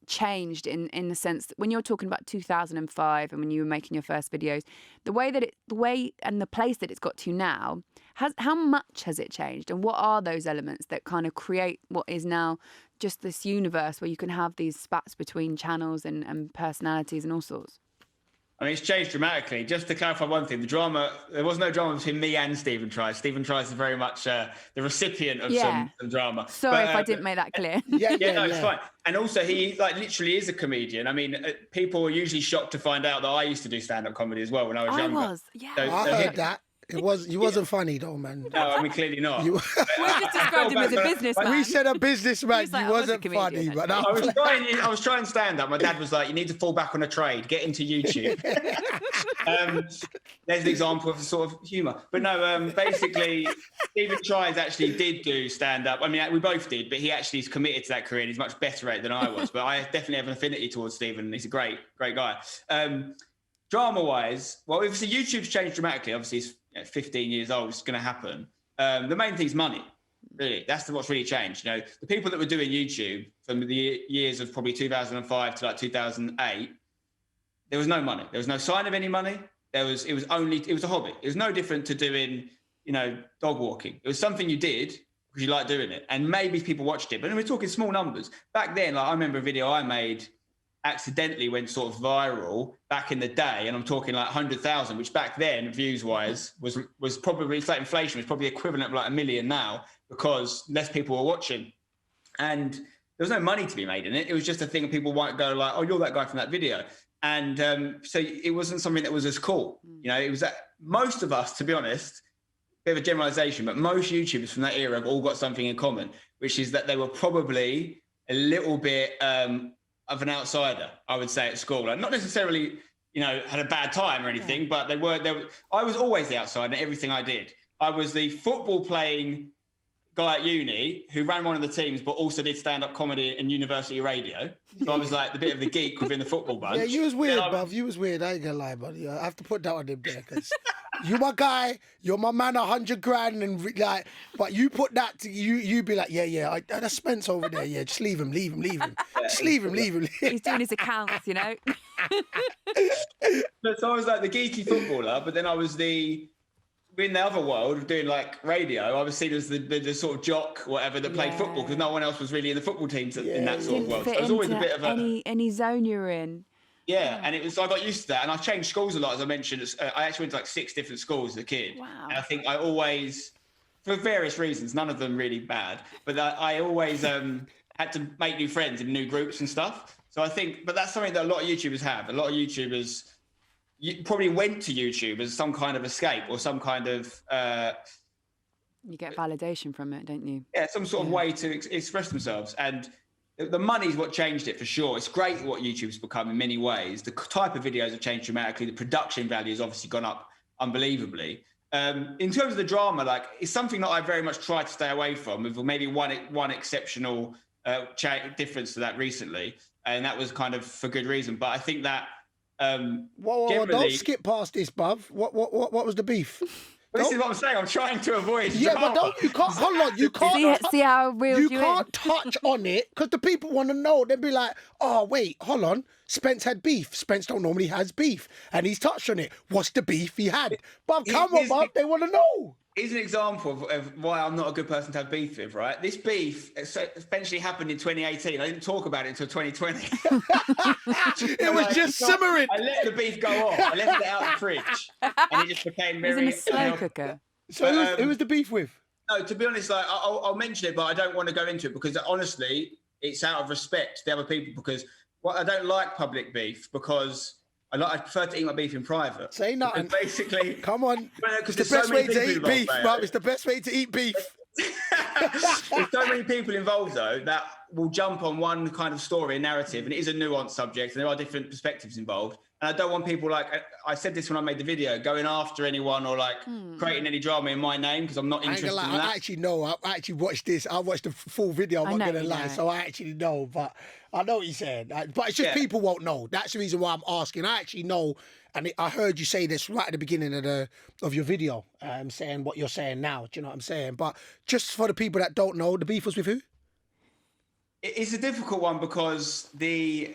changed in the sense that when you're talking about 2005 and when you were making your first videos, the way and the place that it's got to now, how much has it changed, and what are those elements that kind of create what is now just this universe where you can have these spats between channels and personalities and all sorts? I mean, it's changed dramatically. Just to clarify one thing, there was no drama between me and Stephen Tries. Stephen Tries is very much the recipient of some drama. Sorry if I didn't make that clear. It's fine. And also, he literally is a comedian. I mean, people are usually shocked to find out that I used to do stand-up comedy as well when I was younger. I heard that. You wasn't funny though, man. No, I mean, clearly not. We just described him as a businessman. We said a businessman. You wasn't funny, but I was trying stand up. My dad was like, "You need to fall back on a trade. Get into YouTube." There's an example of the sort of humour. But no, basically, Stephen Tries actually did do stand up. I mean, we both did, but he actually is committed to that career. And he's much better at it than I was. But I definitely have an affinity towards Stephen. He's a great guy. Drama-wise, well, obviously YouTube's changed dramatically. Obviously, it's 15 years old. It's going to happen. The main thing is money, really. That's what's really changed. The people that were doing YouTube from the years of probably 2005 to 2008, there was no money. There was no sign of any money. It was a hobby. It was no different to doing, dog walking. It was something you did because you liked doing it, and maybe people watched it. But we're talking small numbers. Back then, I remember a video I made accidentally went sort of viral back in the day, and I'm talking 100,000, which back then, views-wise, was probably, it's like inflation, was probably equivalent of 1 million now, because less people were watching. And there was no money to be made in it. It was just a thing people might go like, oh, you're that guy from that video. And so it wasn't something that was as cool. You know, it was that most of us, to be honest, bit of a generalization, but most YouTubers from that era have all got something in common, which is that they were probably a little bit of an outsider, I would say, at school. Like, not necessarily, you know, had a bad time or anything, but they were. I was always the outsider in everything I did. I was the football playing guy at uni who ran one of the teams, but also did stand-up comedy and university radio. So I was like the bit of the geek within the football bunch. Yeah, you was weird, bruv. You was weird. I ain't gonna lie, buddy. I have to put that on him there, because you my guy, you're my man, 100 grand, and like, but you put that to you be like, yeah, that's Spence over there. Yeah, just leave him. Just leave him. He's doing his accounts, you know. So I was like the geeky footballer, but then I was in the other world of doing like radio. I was seen as the sort of jock, whatever, that played football, because no one else was really in the football teams in that sort of world. So I was always a bit of any zone you're in. Yeah, and I got used to that, and I changed schools a lot, as I mentioned. I actually went to like 6 different schools as a kid. Wow. And I think I always, for various reasons, none of them really bad, but I always had to make new friends in new groups and stuff. So I think, but that's something that a lot of YouTubers have. A lot of YouTubers probably went to YouTube as some kind of escape or some kind of... you get validation from it, don't you? Yeah, some sort of way to express themselves. And the money's what changed it for sure. It's great what YouTube's become in many ways. The type of videos have changed dramatically. The production value has obviously gone up unbelievably. In terms of the drama, like, it's something that I very much try to stay away from, with maybe one exceptional difference to that recently. And that was kind of for good reason. But I think that... Whoa, don't skip past this, bruv. What was the beef? This is what I'm saying. I'm trying to avoid. Yeah, drama. but you can't. Hold on, you can't. See how real you can't touch on it, because the people want to know. They'll be like, "Oh, wait, hold on. Spence had beef. Spence don't normally has beef, and he's touched on it. What's the beef he had?" But come on, bruv. They want to know. Here's an example of why I'm not a good person to have beef with, right? This beef eventually happened in 2018. I didn't talk about it until 2020. It was just simmering. I let the beef go off. I left it out of the fridge, and it just became very... It was in a slow cooker. So who was the beef with? No, to be honest, like, I'll mention it, but I don't want to go into it, because honestly, it's out of respect to the other people, because I don't like public beef, because... I prefer to eat my beef in private. Say nothing. Because basically... Come on. It's the best way to eat beef, bro. It's the best way to eat beef. There's so many people involved, though, that will jump on one kind of story and narrative, and it is a nuanced subject, and there are different perspectives involved. And I don't want people, like, I said this when I made the video, going after anyone or like creating any drama in my name, because I'm not interested in that. I actually know. I actually watched this. I watched the full video. I'm not going to lie. So I actually know, but I know what you're saying. But it's just people won't know. That's the reason why I'm asking. I actually know, and I heard you say this right at the beginning of your video, saying what you're saying now. Do you know what I'm saying? But just for the people that don't know, the beef was with who? It's a difficult one, because the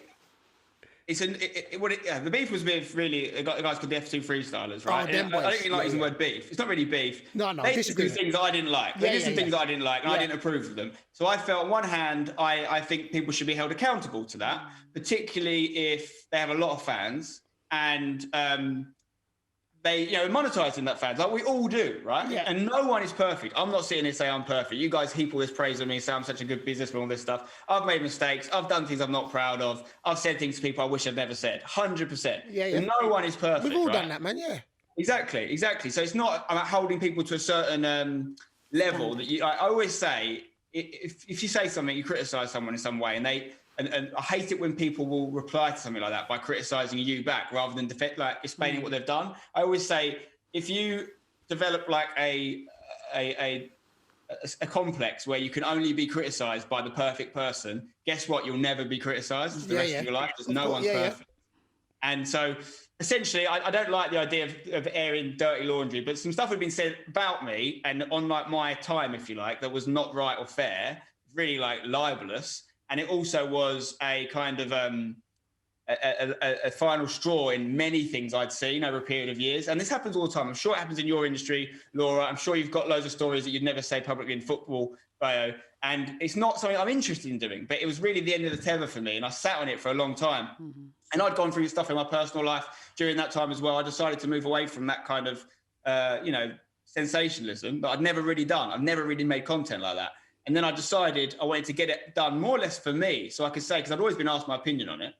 beef was with really a guys called the F2 Freestylers, right? I don't even like using the word beef. It's not really beef. No, they did some things I didn't like. They did some things I didn't like, and I didn't approve of them. So I felt, on one hand, I think people should be held accountable to that, particularly if they have a lot of fans and they, monetizing that fans, like we all do, right? Yeah. And no one is perfect. I'm not sitting here saying I'm perfect. You guys heap all this praise on me, say I'm such a good businessman, all this stuff. I've made mistakes. I've done things I'm not proud of. I've said things to people I wish I'd never said. 100%. Yeah. No one is perfect. We've all done that, man. Yeah. Exactly. So it's not about holding people to a certain level that I always say, if you say something, you criticize someone in some way, and I hate it when people will reply to something like that by criticising you back rather than explaining what they've done. I always say, if you develop like a complex where you can only be criticised by the perfect person, guess what? You'll never be criticised for the rest of your life, because no one's perfect. And so essentially, I don't like the idea of airing dirty laundry, but some stuff had been said about me and on like my time, if you like, that was not right or fair, really like libelous. And it also was a kind of a final straw in many things I'd seen over a period of years. And this happens all the time. I'm sure it happens in your industry, Laura. I'm sure you've got loads of stories that you'd never say publicly in football, Bayo. And it's not something I'm interested in doing, but it was really the end of the tether for me. And I sat on it for a long time. Mm-hmm. And I'd gone through stuff in my personal life during that time as well. I decided to move away from that kind of, sensationalism that I'd never really done. I've never really made content like that. And then I decided I wanted to get it done more or less for me. So I could say, because I'd always been asked my opinion on it,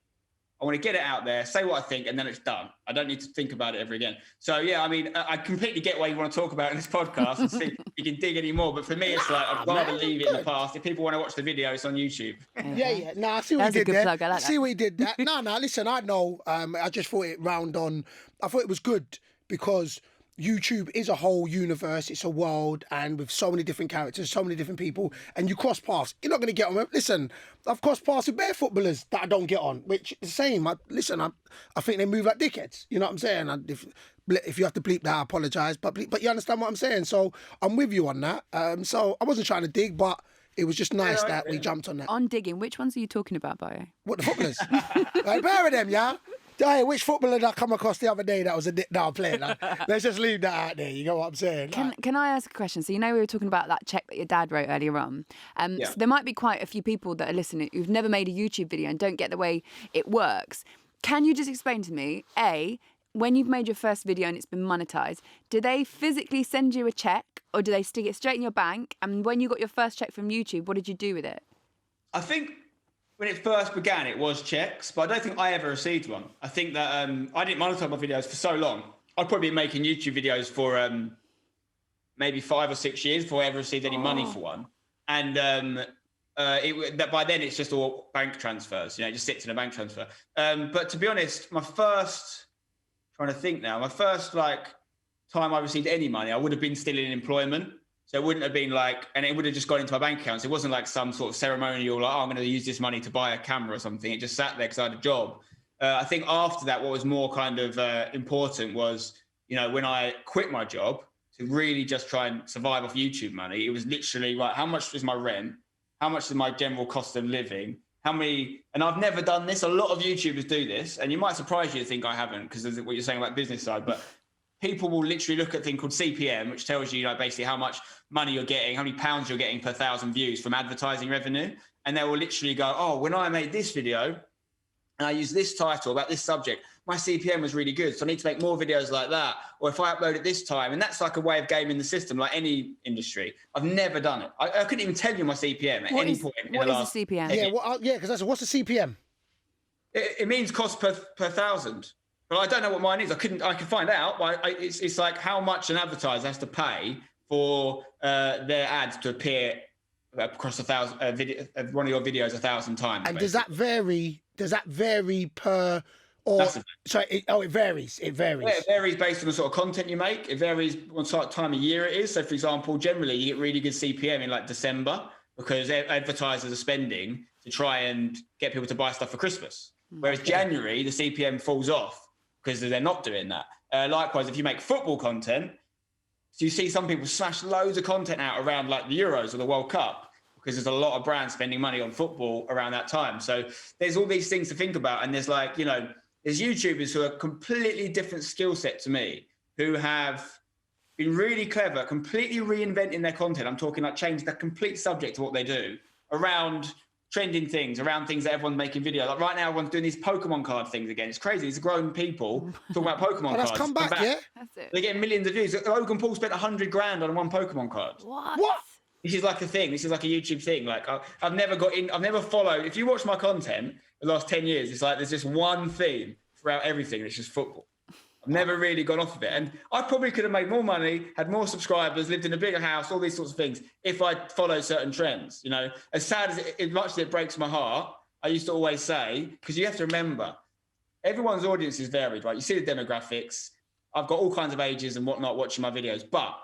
I want to get it out there, say what I think, and then it's done. I don't need to think about it ever again. So, yeah, I mean, I completely get what you want to talk about in this podcast and see if you can dig any more. But for me, it's like, I'd rather leave it in the past. If people want to watch the video, it's on YouTube. Yeah. No, I see what you did there. Plug. I like that. See what you did there. No, listen, I know. I just thought it I thought it was good because YouTube is a whole universe, it's a world, and with so many different characters, so many different people, and you cross paths. You're not going to get on. Listen, I've crossed paths with bare footballers that I don't get on, which is the same. I think they move like dickheads. You know what I'm saying? If you have to bleep that, I apologise. But you understand what I'm saying? So I'm with you on that. So I wasn't trying to dig, but it was just nice that we jumped on that. On digging, which ones are you talking about, Bayo? What, the footballers? A pair of them, yeah? Hey, which footballer did I come across the other day that was a dick? No, I'm playing. Let's just leave that out there. You know what I'm saying? Can I ask a question? So, we were talking about that check that your dad wrote earlier on. So there might be quite a few people that are listening who've never made a YouTube video and don't get the way it works. Can you just explain to me, A, when you've made your first video and it's been monetized, do they physically send you a check or do they stick it straight in your bank? And when you got your first check from YouTube, what did you do with it? I think when it first began, it was checks, but I don't think I ever received one. I think that I didn't monetize my videos for so long. I'd probably been making YouTube videos for maybe 5 or 6 years before I ever received any money for one. And that by then it's just all bank transfers. It just sits in a bank transfer. But to be honest, my first time I received any money, I would have been still in employment. So it wouldn't have been and it would have just gone into my bank account. So it wasn't like some sort of ceremonial, I'm going to use this money to buy a camera or something. It just sat there because I had a job. I think after that, what was more kind of important was, when I quit my job to really just try and survive off YouTube money, it was literally, right, how much is my rent? How much is my general cost of living? And I've never done this. A lot of YouTubers do this, and you might surprise you to think I haven't because of what you're saying about business side, but people will literally look at a thing called CPM, which tells you, basically how much money you're getting, how many pounds you're getting per 1,000 views from advertising revenue. And they will literally go, oh, when I made this video and I used this title about this subject, my CPM was really good. So I need to make more videos like that. Or if I upload it this time, and that's like a way of gaming the system, like any industry. I've never done it. I couldn't even tell you my CPM at any point. What is the CPM? Because what's the CPM? It means cost per 1,000. But I don't know what mine is. I can find out. But it's like how much an advertiser has to pay for their ads to appear across 1,000 one of your videos 1,000 times. And basically. Does that vary per? Or it varies. It varies. Yeah, it varies based on the sort of content you make. It varies on what time of year it is. So, for example, generally you get really good CPM in December because advertisers are spending to try and get people to buy stuff for Christmas. Whereas January the CPM falls off because they're not doing that. Likewise, if you make football content, so you see some people smash loads of content out around the Euros or the World Cup because there's a lot of brands spending money on football around that time. So there's all these things to think about. And there's there's YouTubers who are a completely different skill set to me who have been really clever, completely reinventing their content. I'm talking changing the complete subject to what they do around trending things, around things that everyone's making videos. Right now, everyone's doing these Pokemon card things again. It's crazy. It's grown people talking about Pokemon cards. Come back, yeah? That's it. They're getting millions of views. Logan Paul spent 100 grand on one Pokemon card. What? This is like a thing. This is like a YouTube thing. I've never followed. If you watch my content the last 10 years, it's there's just one theme throughout everything. It's just football. I've never really gone off of it. And I probably could have made more money, had more subscribers, lived in a bigger house, all these sorts of things, if I followed certain trends. As sad as much as it breaks my heart, I used to always say, because you have to remember, everyone's audience is varied, right? You see the demographics. I've got all kinds of ages and whatnot watching my videos, but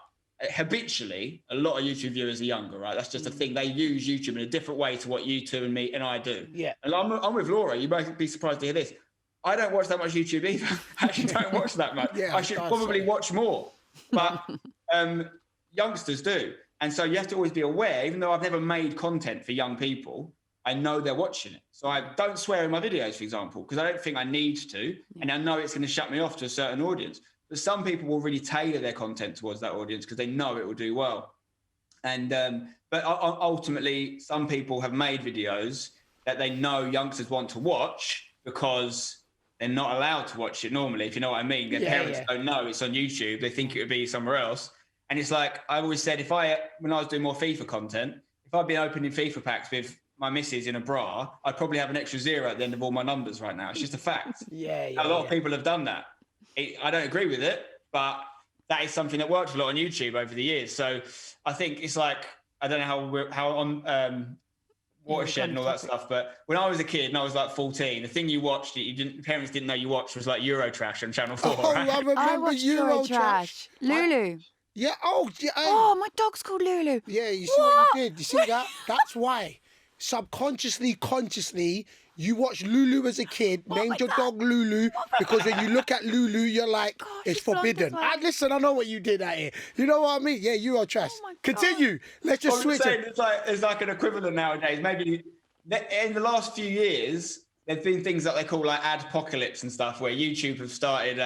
habitually, a lot of YouTube viewers are younger, right? That's just a thing. They use YouTube in a different way to what you two and me and I do. Yeah. And I'm with Laura. You might be surprised to hear this. I don't watch that much YouTube either. I actually don't watch that much. I should probably watch more. But youngsters do. And so you have to always be aware, even though I've never made content for young people, I know they're watching it. So I don't swear in my videos, for example, because I don't think I need to. And I know it's going to shut me off to a certain audience. But some people will really tailor their content towards that audience because they know it will do well. And but ultimately, some people have made videos that they know youngsters want to watch because they're not allowed to watch it normally, if you know what I mean. Their parents don't know it's on YouTube. They think it would be somewhere else. And it's like, I always said, when I was doing more FIFA content, if I'd been opening FIFA packs with my missus in a bra, I'd probably have an extra 0 at the end of all my numbers right now. It's just a fact. A lot of people have done that. I don't agree with it, but that is something that worked a lot on YouTube over the years. So I think it's like, I don't know how on Watershed and all that stuff, but when I was a kid and I was like 14, the thing you watched, parents didn't know you watched, was like Eurotrash on Channel 4. Oh, right? I remember Eurotrash. Lulu. Yeah. Oh, yeah. Oh, my dog's called Lulu. Yeah, you see what you did? You see that? That's why. Subconsciously, consciously, you watch Lulu as a kid, named your dog Lulu, because when you look at Lulu, you're like, it's forbidden. Listen, I know what you did out here. You know what I mean? Yeah, Eurotrash. Continue. Let's just switch it. It's like an equivalent nowadays. Maybe in the last few years, there've been things that they call like adpocalypse and stuff, where YouTube have started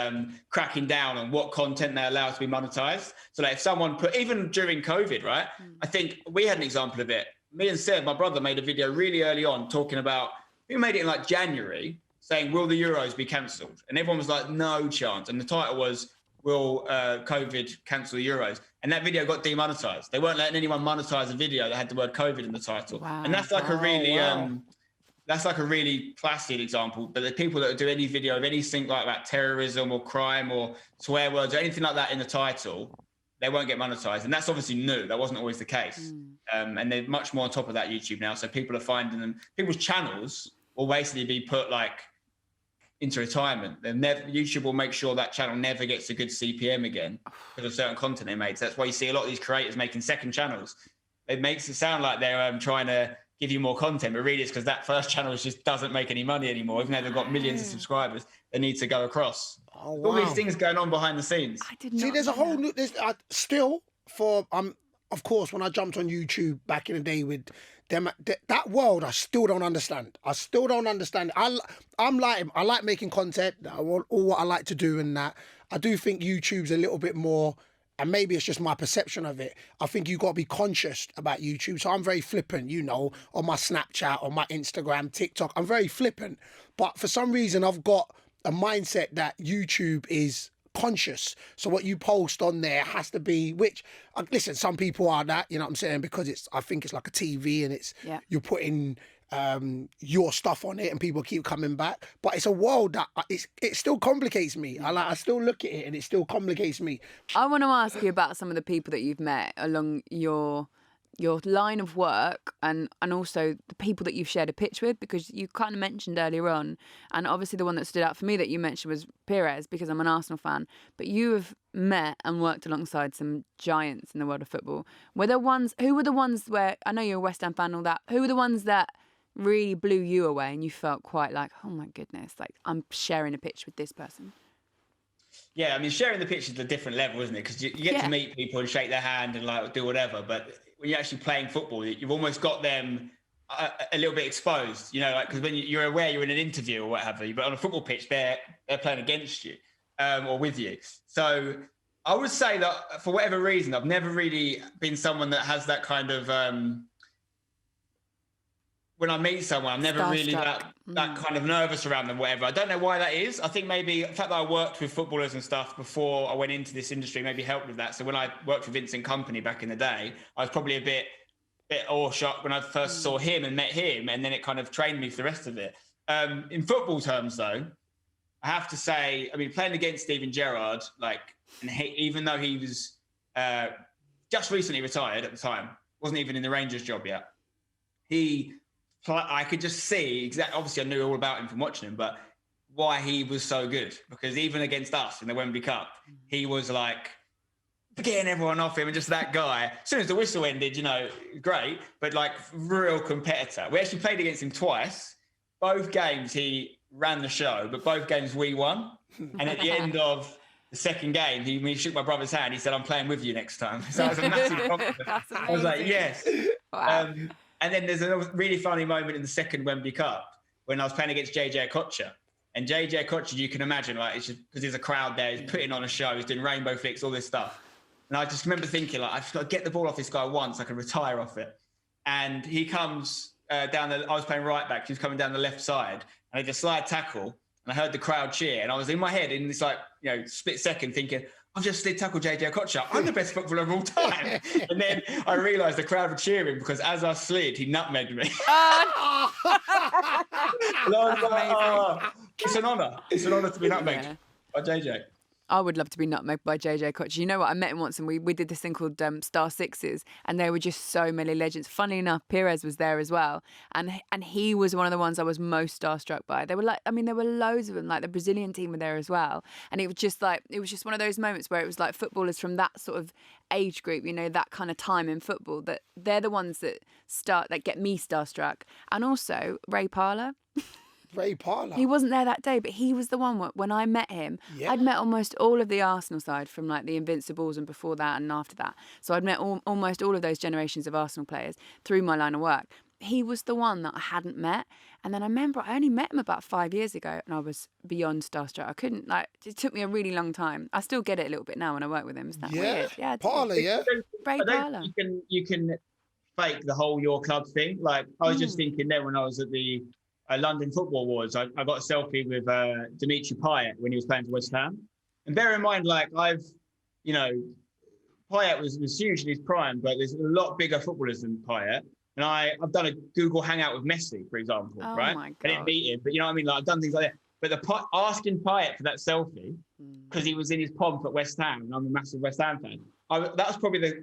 cracking down on what content they're allowed to be monetized. So like if someone even during COVID, right? I think we had an example of it. Me and Seb, my brother, made a video really early on talking about, we made it in like January, saying, will the Euros be cancelled? And everyone was like, no chance. And the title was, will COVID cancel the Euros? And that video got demonetized. They weren't letting anyone monetize a video that had the word COVID in the title. Wow. And that's like that's like a really placid example. But the people that do any video of anything like that, terrorism or crime or swear words or anything like that in the title, they won't get monetized. And that's obviously new. That wasn't always the case. And they're much more on top of that YouTube now. So people are finding them, people's channels will basically be put like into retirement. YouTube will make sure that channel never gets a good CPM again because of certain content they made. So that's why you see a lot of these creators making second channels. It makes it sound like they're trying to give you more content, but really it's because that first channel just doesn't make any money anymore. Even though they've got millions of subscribers, they need to go across. Oh, wow. All these things going on behind the scenes. I did not See, there's a know whole that. new. There's still for of course, when I jumped on YouTube back in the day with them, that world, I still don't understand. I like making content. I want all what I like to do, and that I do think YouTube's a little bit more. And maybe it's just my perception of it. I think you got to be conscious about YouTube. So I'm very flippant, on my Snapchat, on my Instagram, TikTok. I'm very flippant. But for some reason, I've got a mindset that YouTube is conscious. So what you post on there has to be, which, listen, some people are that, you know what I'm saying? Because I think it's like a TV and you're putting your stuff on it and people keep coming back. But it's a world that it still complicates me. I still look at it and it still complicates me. I want to ask you about some of the people that you've met along your line of work and also the people that you've shared a pitch with, because you kind of mentioned earlier on, and obviously the one that stood out for me that you mentioned was Pires, because I'm an Arsenal fan, but you have met and worked alongside some giants in the world of football. Who were the ones where, I know you're a West Ham fan and all that, who were the ones that really blew you away and you felt quite like, oh my goodness, like I'm sharing a pitch with this person? Yeah, I mean, sharing the pitch is a different level, isn't it? Because you get to meet people and shake their hand and like do whatever. But when you're actually playing football, you've almost got them a little bit exposed, because when you're aware you're in an interview or what have you, but on a football pitch, they're playing against you or with you. So I would say that for whatever reason, I've never really been someone that has that kind of... when I meet someone, I'm never really that kind of nervous around them, whatever. I don't know why that is. I think maybe the fact that I worked with footballers and stuff before I went into this industry maybe helped with that. So when I worked with Vincent Kompany back in the day, I was probably a bit awe-shocked when I first saw him and met him, and then it kind of trained me for the rest of it. In football terms, though, I have to say, I mean, playing against Steven Gerrard, even though he was just recently retired at the time, wasn't even in the Rangers job yet, I could just see obviously I knew all about him from watching him, but why he was so good. Because even against us in the Wembley Cup, he was like getting everyone off him and just that guy. As soon as the whistle ended, great, but like real competitor. We actually played against him twice. Both games he ran the show, but both games we won. And at the end of the second game, he shook my brother's hand. He said, "I'm playing with you next time." So that was a massive compliment. I was like, yes. Wow. And then there's a really funny moment in the second Wembley Cup when I was playing against JJ Okocha. And JJ Okocha, you can imagine, it's just because there's a crowd there, he's putting on a show, he's doing rainbow flicks, all this stuff. And I just remember thinking, I've just got to get the ball off this guy once, I can retire off it. And he comes I was playing right back, he was coming down the left side, and I did a slide tackle, and I heard the crowd cheer. And I was in my head in this split second thinking, I've just slid tackle JJ Okocha. I'm the best footballer of all time. And then I realised the crowd were cheering because as I slid, he nutmegged me. It's an honour. It's an honour to be nutmegged by JJ. I would love to be nutmegged by JJ Okocha. You know what? I met him once and we did this thing called Star Sixes, and there were just so many legends. Funnily enough, Pires was there as well. And he was one of the ones I was most starstruck by. There were there were loads of them. Like the Brazilian team were there as well. And it was just one of those moments where it was like footballers from that sort of age group, you know, that kind of time in football, that they're the ones that get me starstruck. And also Ray Parlour. Ray Parlour. He wasn't there that day, but he was the one when I met him. Yeah. I'd met almost all of the Arsenal side from like the Invincibles and before that and after that. So I'd met almost all of those generations of Arsenal players through my line of work. He was the one that I hadn't met. And then I remember I only met him about 5 years ago and I was beyond starstruck. I couldn't, it took me a really long time. I still get it a little bit now when I work with him. Is that weird? Yeah. Parlour, yeah. Ray Parlour. You can fake the whole your club thing. Like I was just thinking then when I was at the London Football Awards, I got a selfie with Dimitri Payet when he was playing for West Ham. And bear in mind, Payet was huge in his prime, but there's a lot bigger footballers than Payet. And I've done a Google Hangout with Messi, for example, right? My God. I didn't meet him, but you know what I mean? I've done things like that. But asking Payet for that selfie, because he was in his pomp at West Ham, and I'm a massive West Ham fan, that was probably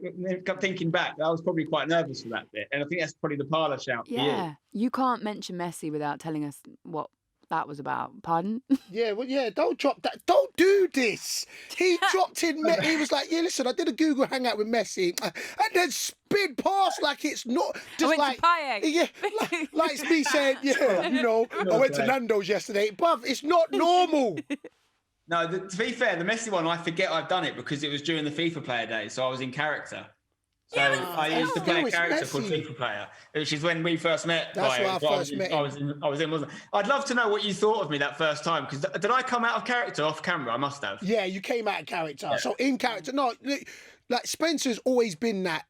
thinking back, I was probably quite nervous for that bit. And I think that's probably the Parlour shout for you. Yeah, you can't mention Messi without telling us what that was about. Pardon? Yeah, well, yeah, don't drop that. Don't do this. He dropped in, he was like, yeah, listen, I did a Google Hangout with Messi, and then spin past like it's not just I went to Payet. Yeah, like it's me saying, yeah, you know, I went to Nando's yesterday. Bruv, it's not normal. No, to be fair, the Messi one, I forget I've done it because it was during the FIFA player day, so I was in character. So I used to play a character called FIFA Player, which is when we first met. That's where I first met him. I was in, wasn't I? I'd love to know what you thought of me that first time, because did I come out of character off camera? I must have. Yeah, you came out of character. Yeah. So in character, no, like Spencer's always been that.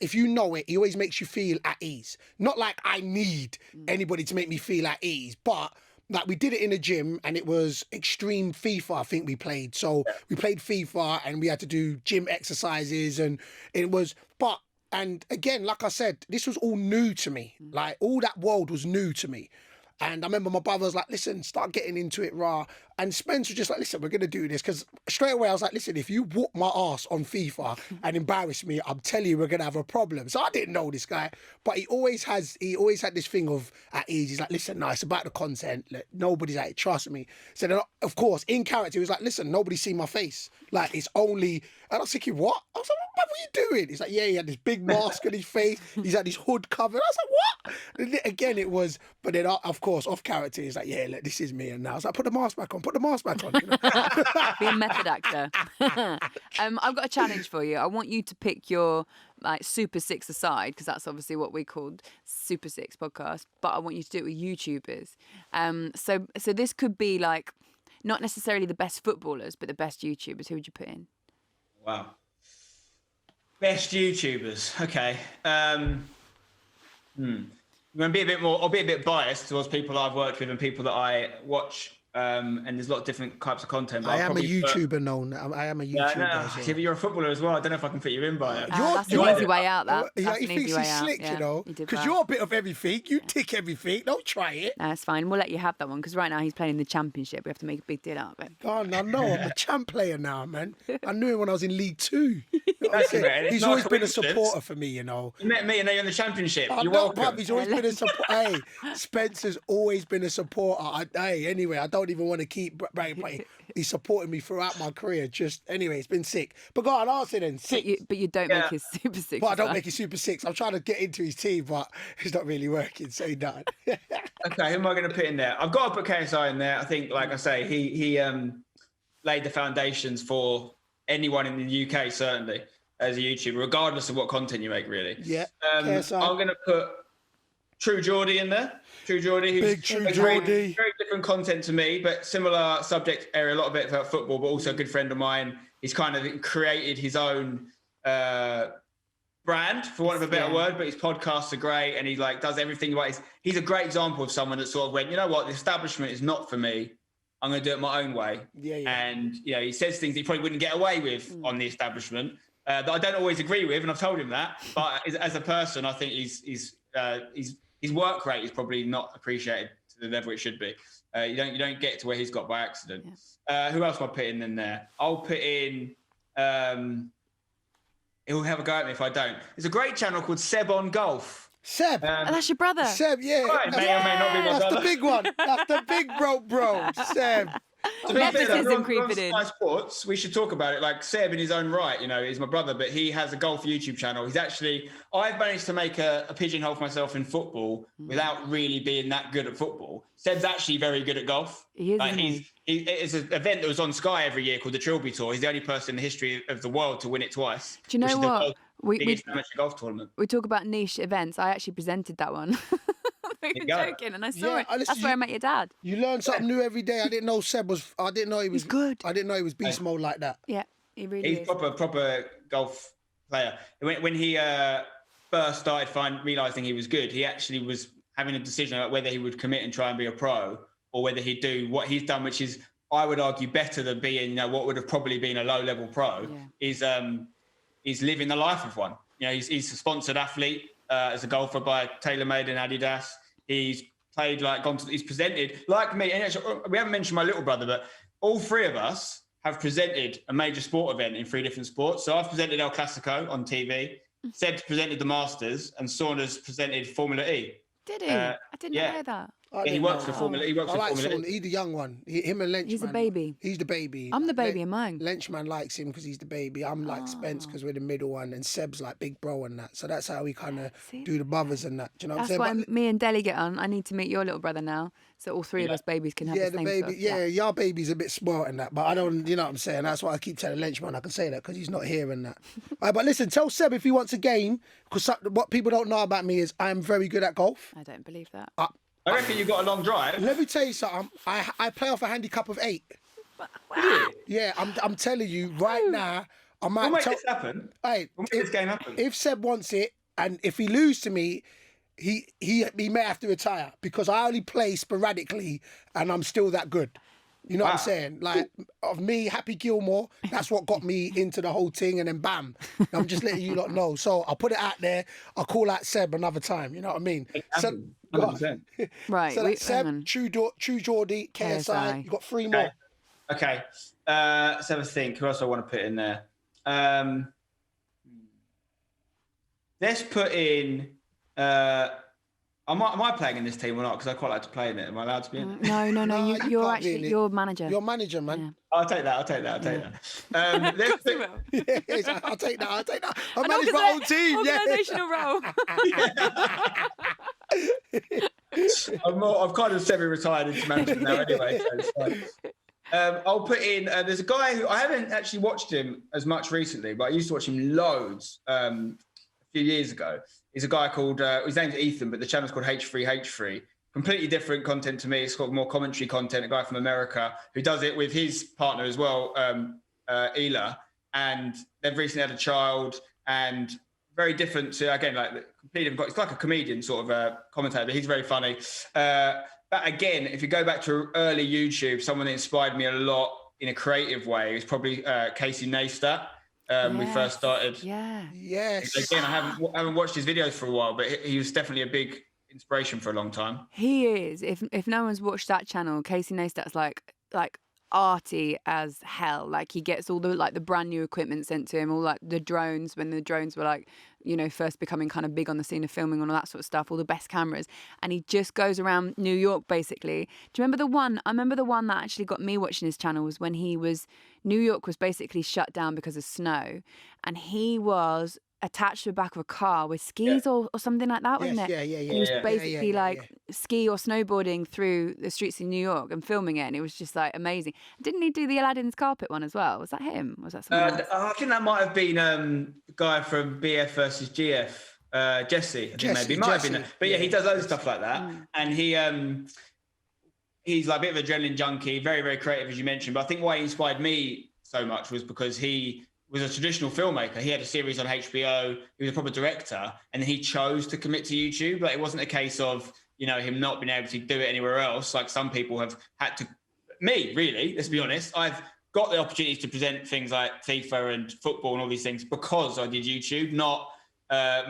If you know it, he always makes you feel at ease. Not like I need anybody to make me feel at ease, but like we did it in a gym and it was extreme FIFA, I think we played. So we played FIFA and we had to do gym exercises and and again, like I said, this was all new to me. Like all that world was new to me. And I remember my brother was like, listen, start getting into it, raw. And Spence was just like, listen, we're going to do this. Because straight away I was like, listen, if you whoop my ass on FIFA and embarrass me, I'm telling you we're going to have a problem. So I didn't know this guy. But he always had this thing of at ease. He's like, listen, no, it's about the content. Like, nobody's like, trust me. So then, of course, in character, he was like, listen, nobody's seen my face. Like, it's only... And I was thinking, what? I was like, what are you doing? He's like, yeah, he had this big mask on his face. He's had his hood covered. I was like, what? And again, it was... But then, of course, off character, he's like, yeah, look, this is me. And now I was like, put the mask back on. Put the mask back on. You know? Be a method actor. I've got a challenge for you. I want you to pick your Super Six aside, because that's obviously what we called Super Six podcast. But I want you to do it with YouTubers. So this could be like not necessarily the best footballers, but the best YouTubers. Who would you put in? Wow. Best YouTubers. Okay. I'm going to be a bit more. I'll be a bit biased towards people that I've worked with and people that I watch. And there's a lot of different types of content. I am a YouTuber known. I am a YouTuber. Yeah, but you're a footballer as well. I don't know if I can fit you in by it. That's an easy way out, that. He thinks he's slick, you know, because you're a bit of everything. You tick everything. Don't try it. No, it's fine. We'll let you have that one, because right now he's playing in the Championship. We have to make a big deal out of it. Oh, no, I'm a champ player now, man. I knew him when I was in League Two. He's always been a supporter for me, you know. You met me and now you're in the Championship. You're welcome. He's always been a supporter. Hey, Spencer's always been a supporter. Anyway, I don't even want to keep bragging. He's supported me throughout my career. Anyway, it's been sick. But go on, answer then. Six. But you don't make his Super Six. But I don't make his Super Six. I'm trying to get into his team, but it's not really working. So he done. Okay, who am I going to put in there? I've got to put KSI in there. I think, like I say, he laid the foundations for anyone in the UK, certainly, as a YouTuber, regardless of what content you make, really. Yeah. KSI. I'm going to put True Geordie in there. True Geordie, who's Big True Geordie. Very different content to me, but similar subject area, a lot of it about football, but also a good friend of mine. He's kind of created his own brand, for want of a better word, but his podcasts are great and he does everything right. He's a great example of someone that sort of went, you know what, the establishment is not for me. I'm going to do it my own way. And, he says things he probably wouldn't get away with on the establishment that I don't always agree with. And I've told him that. But as a person, I think his work rate is probably not appreciated to the level it should be. You don't get to where he's got by accident. Who else am I putting in there? I'll put in... he'll have a go at me if I don't. There's a great channel called Seb on Golf. Seb. That's your brother. Seb, yeah. Right, may or may not be my That's brother. the big one. That's the big bro. Seb. Nepotism creeping in. Sky Sports, we should talk about it. Like Seb in his own right, is my brother, but he has a golf YouTube channel. I've managed to make a pigeonhole for myself in football without really being that good at football. Seb's actually very good at golf. He is, it's an event that was on Sky every year called the Trilby Tour. He's the only person in the history of the world to win it twice. Do you know what? Biggest amateur golf tournament. We talk about niche events. I actually presented that one. I'm joking, and I saw it. Honestly, that's where I met your dad. You learn something new every day. I didn't know Seb was. I didn't know he was He's good. I didn't know he was beast mode like that. Yeah, he really is. He's proper golf player. When he first started realizing he was good, he actually was having a decision about whether he would commit and try and be a pro, or whether he'd do what he's done, which is, I would argue, better than being what would have probably been a low-level pro. Is living the life of one. He's a sponsored athlete as a golfer by TaylorMade and Adidas. He's played he's presented like me. And actually, we haven't mentioned my little brother, but all three of us have presented a major sport event in 3 different sports. So I've presented El Clasico on TV. Seb's presented the Masters, and Saunders presented Formula E. Did he? I didn't know that. He works for Formula. He works for Formula E. He's the young one. Him and Lenchman. He's the baby. He's the baby. I'm the baby in mine. Lenchman likes him because he's the baby. I'm like Spence because we're the middle one, and Seb's like big bro and that. So that's how we kind of do the brothers and that. Do you know what I'm saying? That's why me and Deli get on. I need to meet your little brother now, so all three of us babies can have the same baby. stuff. Your baby's a bit spoiled and that, but I don't. You know what I'm saying? That's why I keep telling Lenchman I can say that because he's not here and that. All right, but listen, tell Seb if he wants a game, because what people don't know about me is I'm very good at golf. I don't believe that. I reckon you got a long drive. Let me tell you something. I play off a handicap of 8. Wow. Yeah, I'm telling you right now. I might we'll make this happen. Hey, we'll make this game happen. If Seb wants it, and if he loses to me, he may have to retire because I only play sporadically, and I'm still that good. You know what I'm saying? Like, of me, Happy Gilmore, that's what got me into the whole thing, and then bam. I'm just letting you lot know. So I'll put it out there. I'll call out Seb another time. You know what I mean? So, right. So that's Seb, True Geordie, KSI. You've got 3 more. Okay. Let's have a think. Who else I want to put in there? Let's put in... Am I playing in this team or not? Because I quite like to play in it. Am I allowed to be in it? No. You're actually your manager. You're manager, man. Yeah. I'll take that. Let's put... I'll take that. I manage my own team. Organisational role. I've kind of semi-retired into management now anyway, so it's fine. I'll put in... there's a guy who... I haven't actually watched him as much recently, but I used to watch him loads a few years ago. He's a guy called... his name's Ethan, but the channel's called H3H3. Completely different content to me. It's got more commentary content. A guy from America who does it with his partner as well, Ela. And they've recently had a child, and very different to, again, like completely different. It's like a comedian sort of commentator, but he's very funny. But again, if you go back to early YouTube, someone that inspired me a lot in a creative way is probably Casey Neistat. We first started. Yeah. Yes. Again, I haven't watched his videos for a while, but he was definitely a big inspiration for a long time. He is. If no one's watched that channel, Casey Neistat's like arty as hell. Like, he gets all the brand new equipment sent to him, all like the drones, when the drones were like, first becoming kind of big on the scene of filming and all that sort of stuff, all the best cameras. And he just goes around New York, basically. Do you remember the one? I remember the one that actually got me watching his channel was when New York was basically shut down because of snow. And he was attached to the back of a car with skis or something like that, wasn't it? Yeah. He was basically ski or snowboarding through the streets in New York and filming it, and it was just like amazing. Didn't he do the Aladdin's carpet one as well? Was that him? Was that someone else? I think that might have been the guy from BF versus GF, Jesse. I think maybe it might have been. But yeah, he does loads of stuff like that, and he's like a bit of an adrenaline junkie, very, very creative, as you mentioned. But I think why he inspired me so much was because he was a traditional filmmaker. He had a series on HBO. He was a proper director, and he chose to commit to YouTube. Like, it wasn't a case of him not being able to do it anywhere else. Like some people have had to me, really, let's be honest. I've got the opportunity to present things like FIFA and football and all these things because I did YouTube, not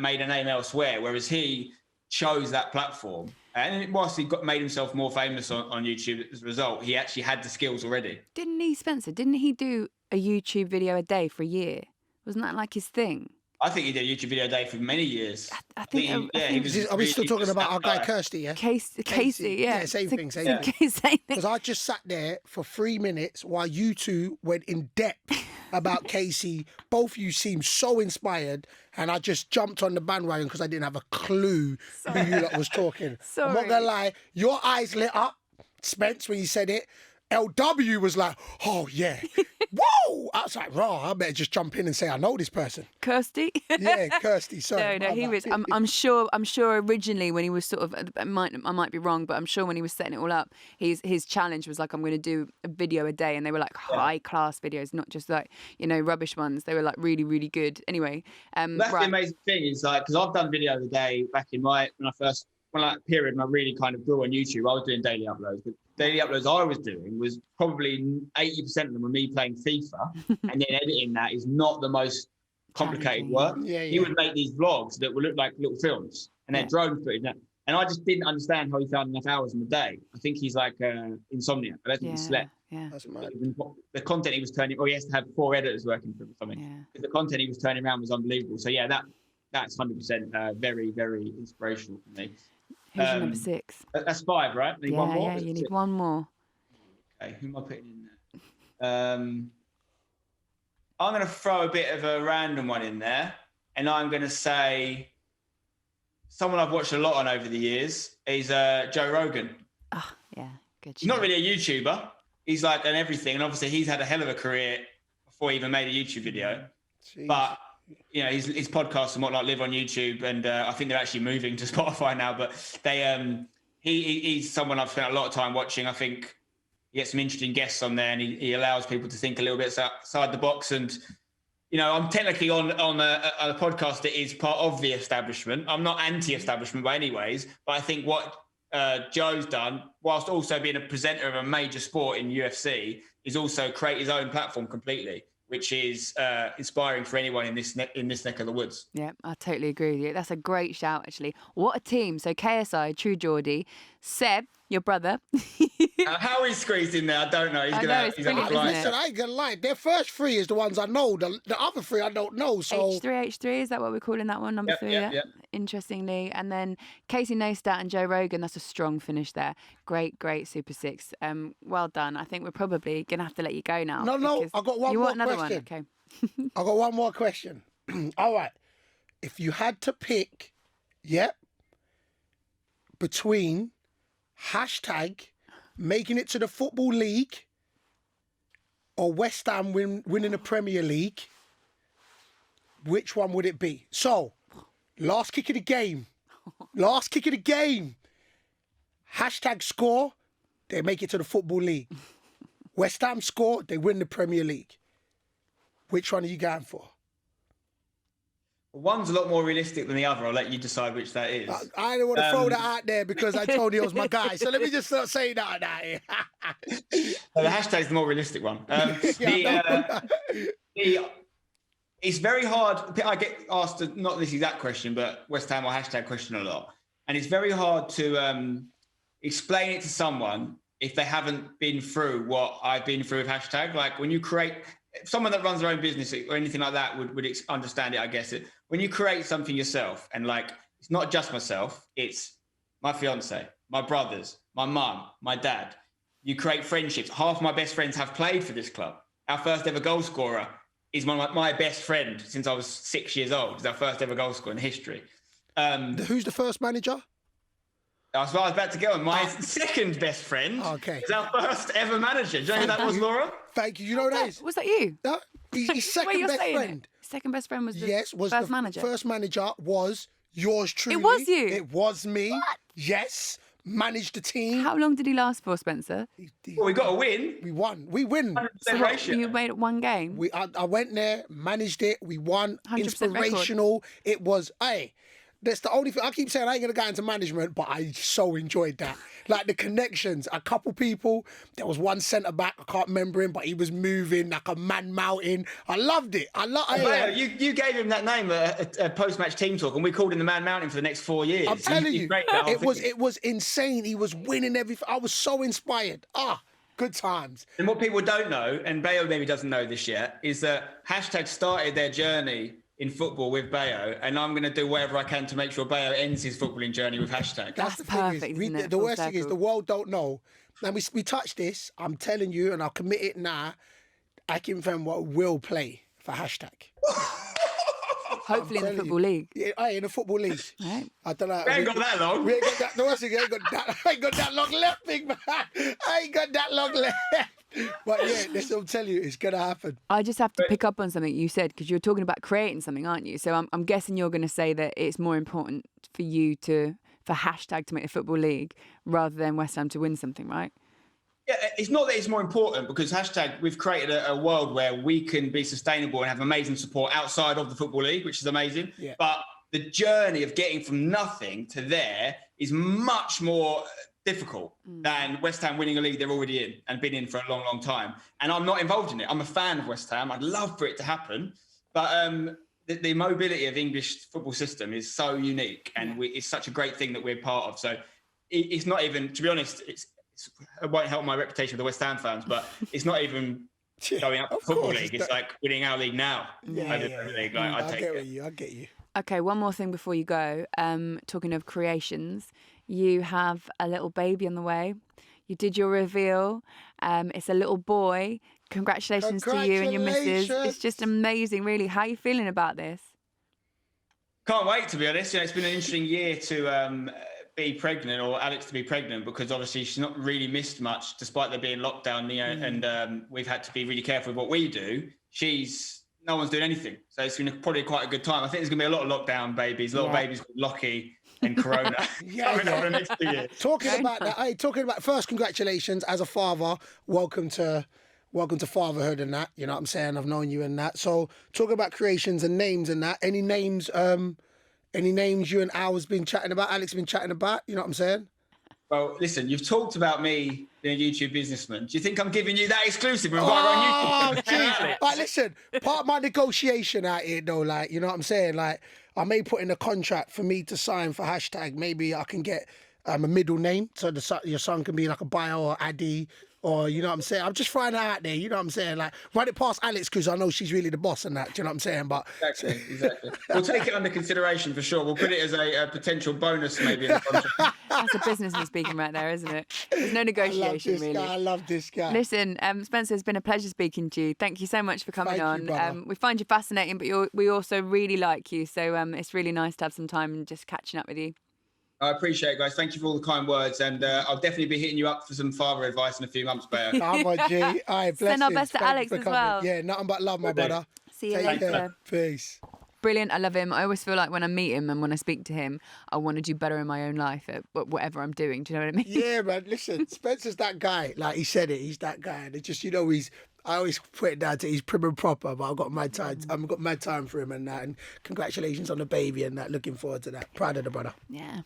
made a name elsewhere, whereas he chose that platform. And whilst he made himself more famous on YouTube as a result, he actually had the skills already. Didn't he, Spencer? Didn't he do a YouTube video a day for a year? Wasn't that like his thing? I think he did a YouTube video a day for many years. I think Are we still talking about our guy Kirsty, yeah? Casey, yeah. Yeah, same thing. Because I just sat there for 3 minutes while you two went in depth about Casey. Both of you seemed so inspired, and I just jumped on the bandwagon because I didn't have a clue who you lot was talking. Sorry. I'm not going to lie, your eyes lit up, Spence, when you said it. LW was like, oh, yeah. Whoa! I was like, raw, I better just jump in and say I know this person. Kirsty? Yeah, Kirsty, sorry. No, he was, I'm sure originally when he was sort of, I might be wrong, but I'm sure when he was setting it all up, his challenge was like, I'm going to do a video a day, and they were like high-class videos, not just like, rubbish ones. They were like really, really good. Anyway. That's the amazing thing is like, because I've done video a day back in when I period, and I really kind of grew on YouTube, I was doing daily uploads. But daily uploads I was doing was probably 80% of them were me playing FIFA, and then editing that is not the most complicated work. Yeah. He would make these vlogs that would look like little films, and they're drone footage. And I just didn't understand how he found enough hours in the day. I think he's like insomnia. I don't think he slept. Yeah. That's mad. The content he was turning, he has to have 4 editors working for him or something. Yeah. The content he was turning around was unbelievable. So yeah, that's 100% very, very inspirational for me. Who's your number 6? That's 5, right? Need one more? Yeah, you need one more. Okay, who am I putting in there? I'm going to throw a bit of a random one in there, and I'm going to say someone I've watched a lot on over the years is Joe Rogan. Oh, yeah, good. He's not really a YouTuber. He's like an everything, and obviously he's had a hell of a career before he even made a YouTube video. Jeez. But his podcasts and whatnot live on YouTube, and I think they're actually moving to Spotify now. But he's someone I've spent a lot of time watching. I think he gets some interesting guests on there, and he allows people to think a little bit outside the box. And I'm technically on a podcast that is part of the establishment. I'm not anti-establishment by any ways, but I think what Joe's done, whilst also being a presenter of a major sport in UFC, is also create his own platform completely, which is inspiring for anyone in this neck of the woods. Yeah, I totally agree with you. That's a great shout, actually. What a team. So KSI, True Geordie, Seb, your brother. How he's squeezed in there, I don't know. Listen, I ain't gonna lie. Their first 3 is the ones I know. The other 3 I don't know. So H3, is that what we're calling that one? Number 3, yeah. Interestingly. And then Casey Neistat and Joe Rogan, that's a strong finish there. Great Super 6. Well done. I think we're probably going to have to let you go now. No, I got one more question. You want another one? Okay. I got one more question. All right. If you had to pick, between hashtag making it to the Football League or West Ham winning the Premier League, which one would it be? So, last kick of the game. Hashtag score, they make it to the Football League. West Ham score, they win the Premier League. Which one are you going for? One's a lot more realistic than the other. I'll let you decide which that is. I don't want to throw that out there because Antonio's my guy. So let me just start saying that. The hashtag's the more realistic one. It's very hard. I get asked not this exact question, but West Ham or hashtag question a lot. And it's very hard to explain it to someone if they haven't been through what I've been through with hashtag. Like when you create... someone that runs their own business or anything like that would understand it, I guess. When you create something yourself, and like, it's not just myself, it's my fiance, my brothers, my mum, my dad. You create friendships. Half my best friends have played for this club. Our first ever goal scorer is my best friend since I was 6 years old. He's our first ever goal scorer in history. Who's the first manager? That's what I was about to go on. My second best friend is our first ever manager. Do you know who that was, Laura? Thank you. You know that is? Was that you? No, his second best friend. Second best friend was the first manager. First manager was yours truly. It was you? It was me. What? Yes. Managed the team. How long did he last for, Spencer? Well, we got a win. We won. We win. 100% ratio. You made it one game? I went there, managed it. We won. 100% Inspirational. record. It was, That's the only thing. I keep saying I ain't going to go into management, but I so enjoyed that. Like the connections. A couple people, there was one centre-back, I can't remember him, but he was moving like a man mountain. I loved it. You gave him that name at a post-match team talk, and we called him the Man Mountain for the next 4 years. I'm telling you, it was insane. He was winning everything. I was so inspired. Good times. And what people don't know, and Bayo maybe doesn't know this yet, is that Hashtag started their journey in football with Bayo, and I'm going to do whatever I can to make sure Bayo ends his footballing journey with Hashtag. That's the perfect, thing isn't it? The worst thing is the world don't know. And we touched this. I'm telling you, and I'll commit it now. Akinfenwa will play for Hashtag. Hopefully in the Football League. Yeah, in the Football League. Right. I don't know. We ain't got that long. We ain't got that. The worst thing, I ain't got that long left, big man. I ain't got that long left. But yeah, this will tell you, it's going to happen. I just have to pick up on something you said, because you're talking about creating something, aren't you? So I'm guessing you're going to say that it's more important for you for Hashtag to make the Football League rather than West Ham to win something, right? Yeah, it's not that it's more important, because Hashtag, we've created a world where we can be sustainable and have amazing support outside of the Football League, which is amazing. Yeah. But the journey of getting from nothing to there is much more difficult than West Ham winning a league they're already in and been in for a long, long time. And I'm not involved in it. I'm a fan of West Ham. I'd love for it to happen. But the mobility of English football system is so unique, and it's such a great thing that we're part of. So it's not even, to be honest, it won't help my reputation with the West Ham fans, but it's not even going up to the Football League. It's like winning our league now. Yeah. I get you. Okay, one more thing before you go. Talking of creations, you have a little baby on the way. You did your reveal. It's a little boy. Congratulations to you and your missus. It's just amazing, really. How are you feeling about this? Can't wait, to be honest. It's been an interesting year to be pregnant, or Alex to be pregnant, because obviously she's not really missed much despite there being lockdown, and we've had to be really careful with what we do. No one's doing anything. So it's been probably quite a good time. I think there's going to be a lot of lockdown babies, a lot of babies called Lockie and Corona coming up in the next 2 years. Talking about first, congratulations as a father. Welcome to fatherhood and that. You know what I'm saying? I've known you and that. So talking about creations and names and that. Any names you and Al's been chatting about? Alex been chatting about? You know what I'm saying? Well, listen, you've talked about me being a YouTube businessman. Do you think I'm giving you that exclusive? On YouTube? Like, listen, part of my negotiation out here, though, like, you know what I'm saying? Like, I may put in a contract for me to sign for Hashtag. Maybe I can get a middle name, so your son can be like a Bayo or Addy, or, you know what I'm saying? I'm just throwing that out there, you know what I'm saying? Like, run it past Alex, because I know she's really the boss and that, do you know what I'm saying? But Exactly. We'll take it under consideration for sure. We'll put it as a potential bonus maybe in the contract. That's a businessman speaking right there, isn't it? There's no negotiation, really. I love this guy. Listen, Spencer, it's been a pleasure speaking to you. Thank you so much for coming on. You, we find you fascinating, but we also really like you. So it's really nice to have some time and just catching up with you. I appreciate it, guys. Thank you for all the kind words, and I'll definitely be hitting you up for some father advice in a few months, Bayo. I'm a G. All right, send our best to Alex as well. Yeah, nothing but love, my brother. See you later. Peace. Brilliant. I love him. I always feel like when I meet him and when I speak to him, I want to do better in my own life at whatever I'm doing. Do you know what I mean? Yeah, man. Listen, Spencer's that guy. Like he said it, he's that guy. And it's just, I always put it down to he's prim and proper, but I've got mad time. I've got mad time for him and that. And congratulations on the baby and that. Looking forward to that. Proud of the brother. Yeah.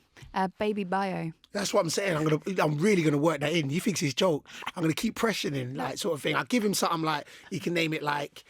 Baby Bayo. That's what I'm saying. I'm really gonna work that in. He thinks it's a joke. I'm gonna keep pressuring, like, sort of thing. I'll give him something like he can name it like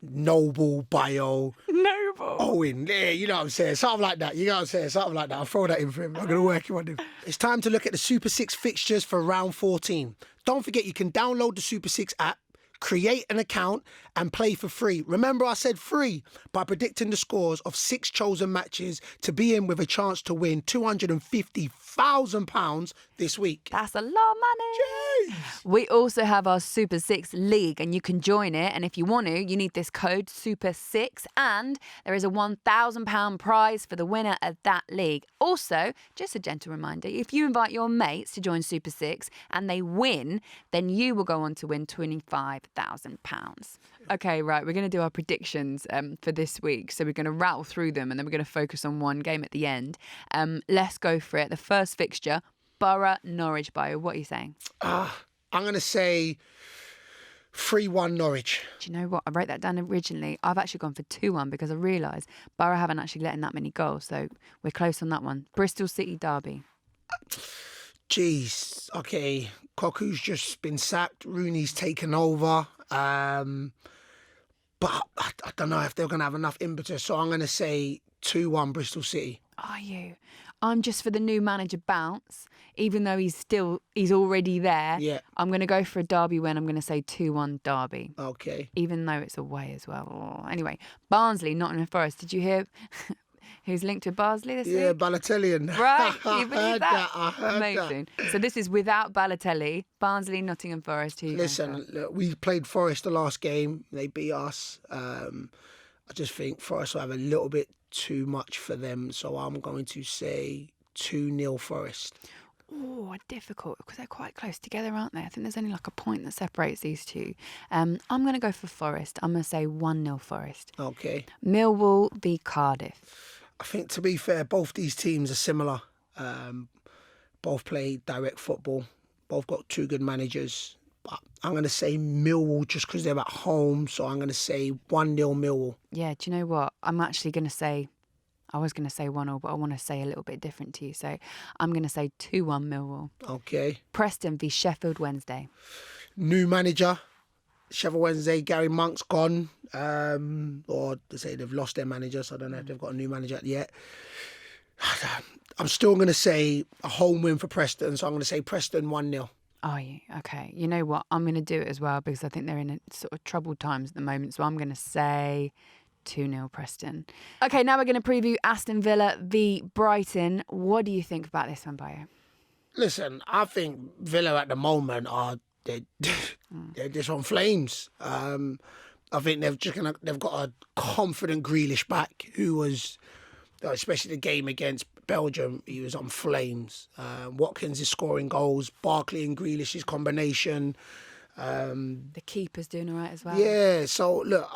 Noble Bayo. Noble. Owen. Yeah, you know what I'm saying. Something like that. You know what I'm saying. Something like that. I'll throw that in for him. I'm gonna work him on him. It's time to look at the Super 6 fixtures for round 14. Don't forget, you can download the Super 6 app, create an account and play for free. Remember, I said free, by predicting the scores of 6 chosen matches to be in with a chance to win £250,000 this week. That's a lot of money. Jeez. We also have our Super 6 League and you can join it. And if you want to, you need this code Super6 and there is a £1,000 prize for the winner of that league. Also, just a gentle reminder, if you invite your mates to join Super 6 and they win, then you will go on to win £25,000. Okay, right, we're going to do our predictions for this week. So we're going to rattle through them and then we're going to focus on one game at the end. Let's go for it. The first fixture, Borough Norwich. Bayo, what are you saying? I'm going to say 3-1 Norwich. Do you know what? I wrote that down originally. I've actually gone for 2-1 because I realised Borough haven't actually let in that many goals. So we're close on that one. Bristol City derby. Jeez. Okay. Koku's just been sacked. Rooney's taken over. But I don't know if they're going to have enough impetus. So I'm going to say 2-1 Bristol City. Are you? I'm just for the new manager bounce. Even though he's already there. Yeah. I'm going to go for a derby win. I'm going to say 2-1 derby. Okay. Even though it's away as well. Anyway, Barnsley, Nottingham Forest. Did you hear who's linked to Barnsley this week? Yeah, Balotelli. Right, you believe that? I heard Amazing. So this is without Balotelli. Barnsley, Nottingham Forest. Listen, look, we played Forest the last game. They beat us. I just think Forest will have a little bit too much for them. So I'm going to say 2-0 Forest. Oh, difficult because they're quite close together, aren't they? I think there's only like a point that separates these two. I'm going to go for Forest. I'm going to say 1-0 Forest. Okay. Millwall v Cardiff. I think, to be fair, both these teams are similar. Both play direct football. Both got two good managers. But I'm going to say Millwall just because they're at home. So I'm going to say 1-0 Millwall. Yeah, do you know what? I'm actually going to say... I was going to say 1-0, but I want to say a little bit different to you. So I'm going to say 2-1 Millwall. Okay. Preston v Sheffield Wednesday. New manager. Sheffield Wednesday, Gary Monk's gone. Or they say they've lost their manager, so I don't know if they've got a new manager yet. I'm still going to say a home win for Preston, so I'm going to say Preston 1-0. Are you? Okay. You know what? I'm going to do it as well because I think they're in a sort of troubled times at the moment. So I'm going to say 2-0 Preston. Okay, now we're going to preview Aston Villa v Brighton. What do you think about this one, Bayo? Listen, I think Villa at the moment they're just on flames. I think they've got a confident Grealish back who was, especially the game against Belgium, he was on flames. Watkins is scoring goals. Barkley and Grealish's combination. The keeper's doing all right as well. Yeah, so look,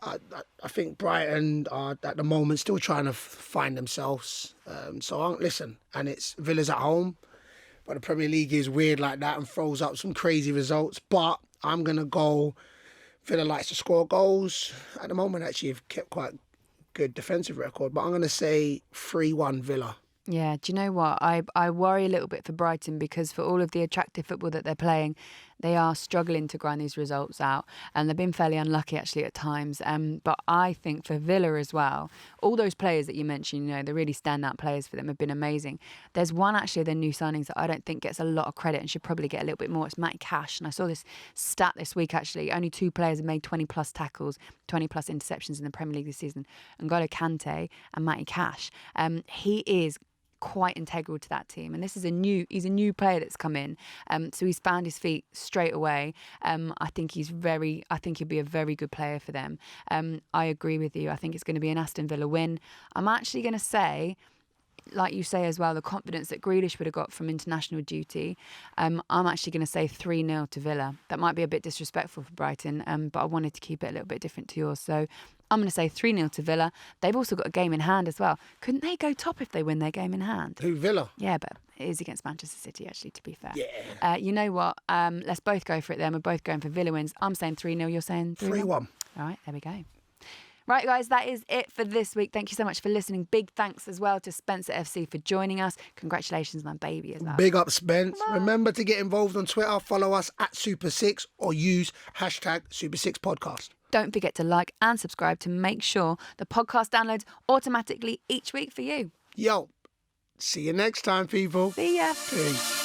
I think Brighton are at the moment still trying to find themselves. Listen, and it's Villa's at home, but the Premier League is weird like that and throws up some crazy results. But I'm going to go, Villa likes to score goals. At the moment, actually, have kept quite good defensive record, but I'm going to say 3-1 Villa. Yeah, do you know what? I worry a little bit for Brighton because for all of the attractive football that they're playing, they are struggling to grind these results out and they've been fairly unlucky actually at times. But I think for Villa as well, all those players that you mentioned, the really standout players for them have been amazing. There's one actually of their new signings that I don't think gets a lot of credit and should probably get a little bit more. It's Matty Cash. And I saw this stat this week actually. Only 2 players have made 20 plus tackles, 20 plus interceptions in the Premier League this season. N'Golo Kante and Matty Cash. He is quite integral to that team, and this is he's a new player that's come in, so he's found his feet straight away. I think he'll be a very good player for them. I agree with you. I think it's going to be an Aston Villa win. I'm actually going to say, like you say as well, the confidence that Grealish would have got from international duty. I'm actually going to say 3-0 to Villa. That might be a bit disrespectful for Brighton, but I wanted to keep it a little bit different to yours. So I'm going to say 3-0 to Villa. They've also got a game in hand as well. Couldn't they go top if they win their game in hand? Who, Villa? Yeah, but it is against Manchester City, actually, to be fair. Yeah. You know what? Let's both go for it then. We're both going for Villa wins. I'm saying 3-0. You're saying 3-1? 3-1. All right, there we go. Right, guys, that is it for this week. Thank you so much for listening. Big thanks as well to Spencer FC for joining us. Congratulations on my baby as well. Big up, Spence. Remember to get involved on Twitter. Follow us at Super6 or use hashtag Super6Podcast. Don't forget to like and subscribe to make sure the podcast downloads automatically each week for you. Yo, see you next time, people. See ya. Peace.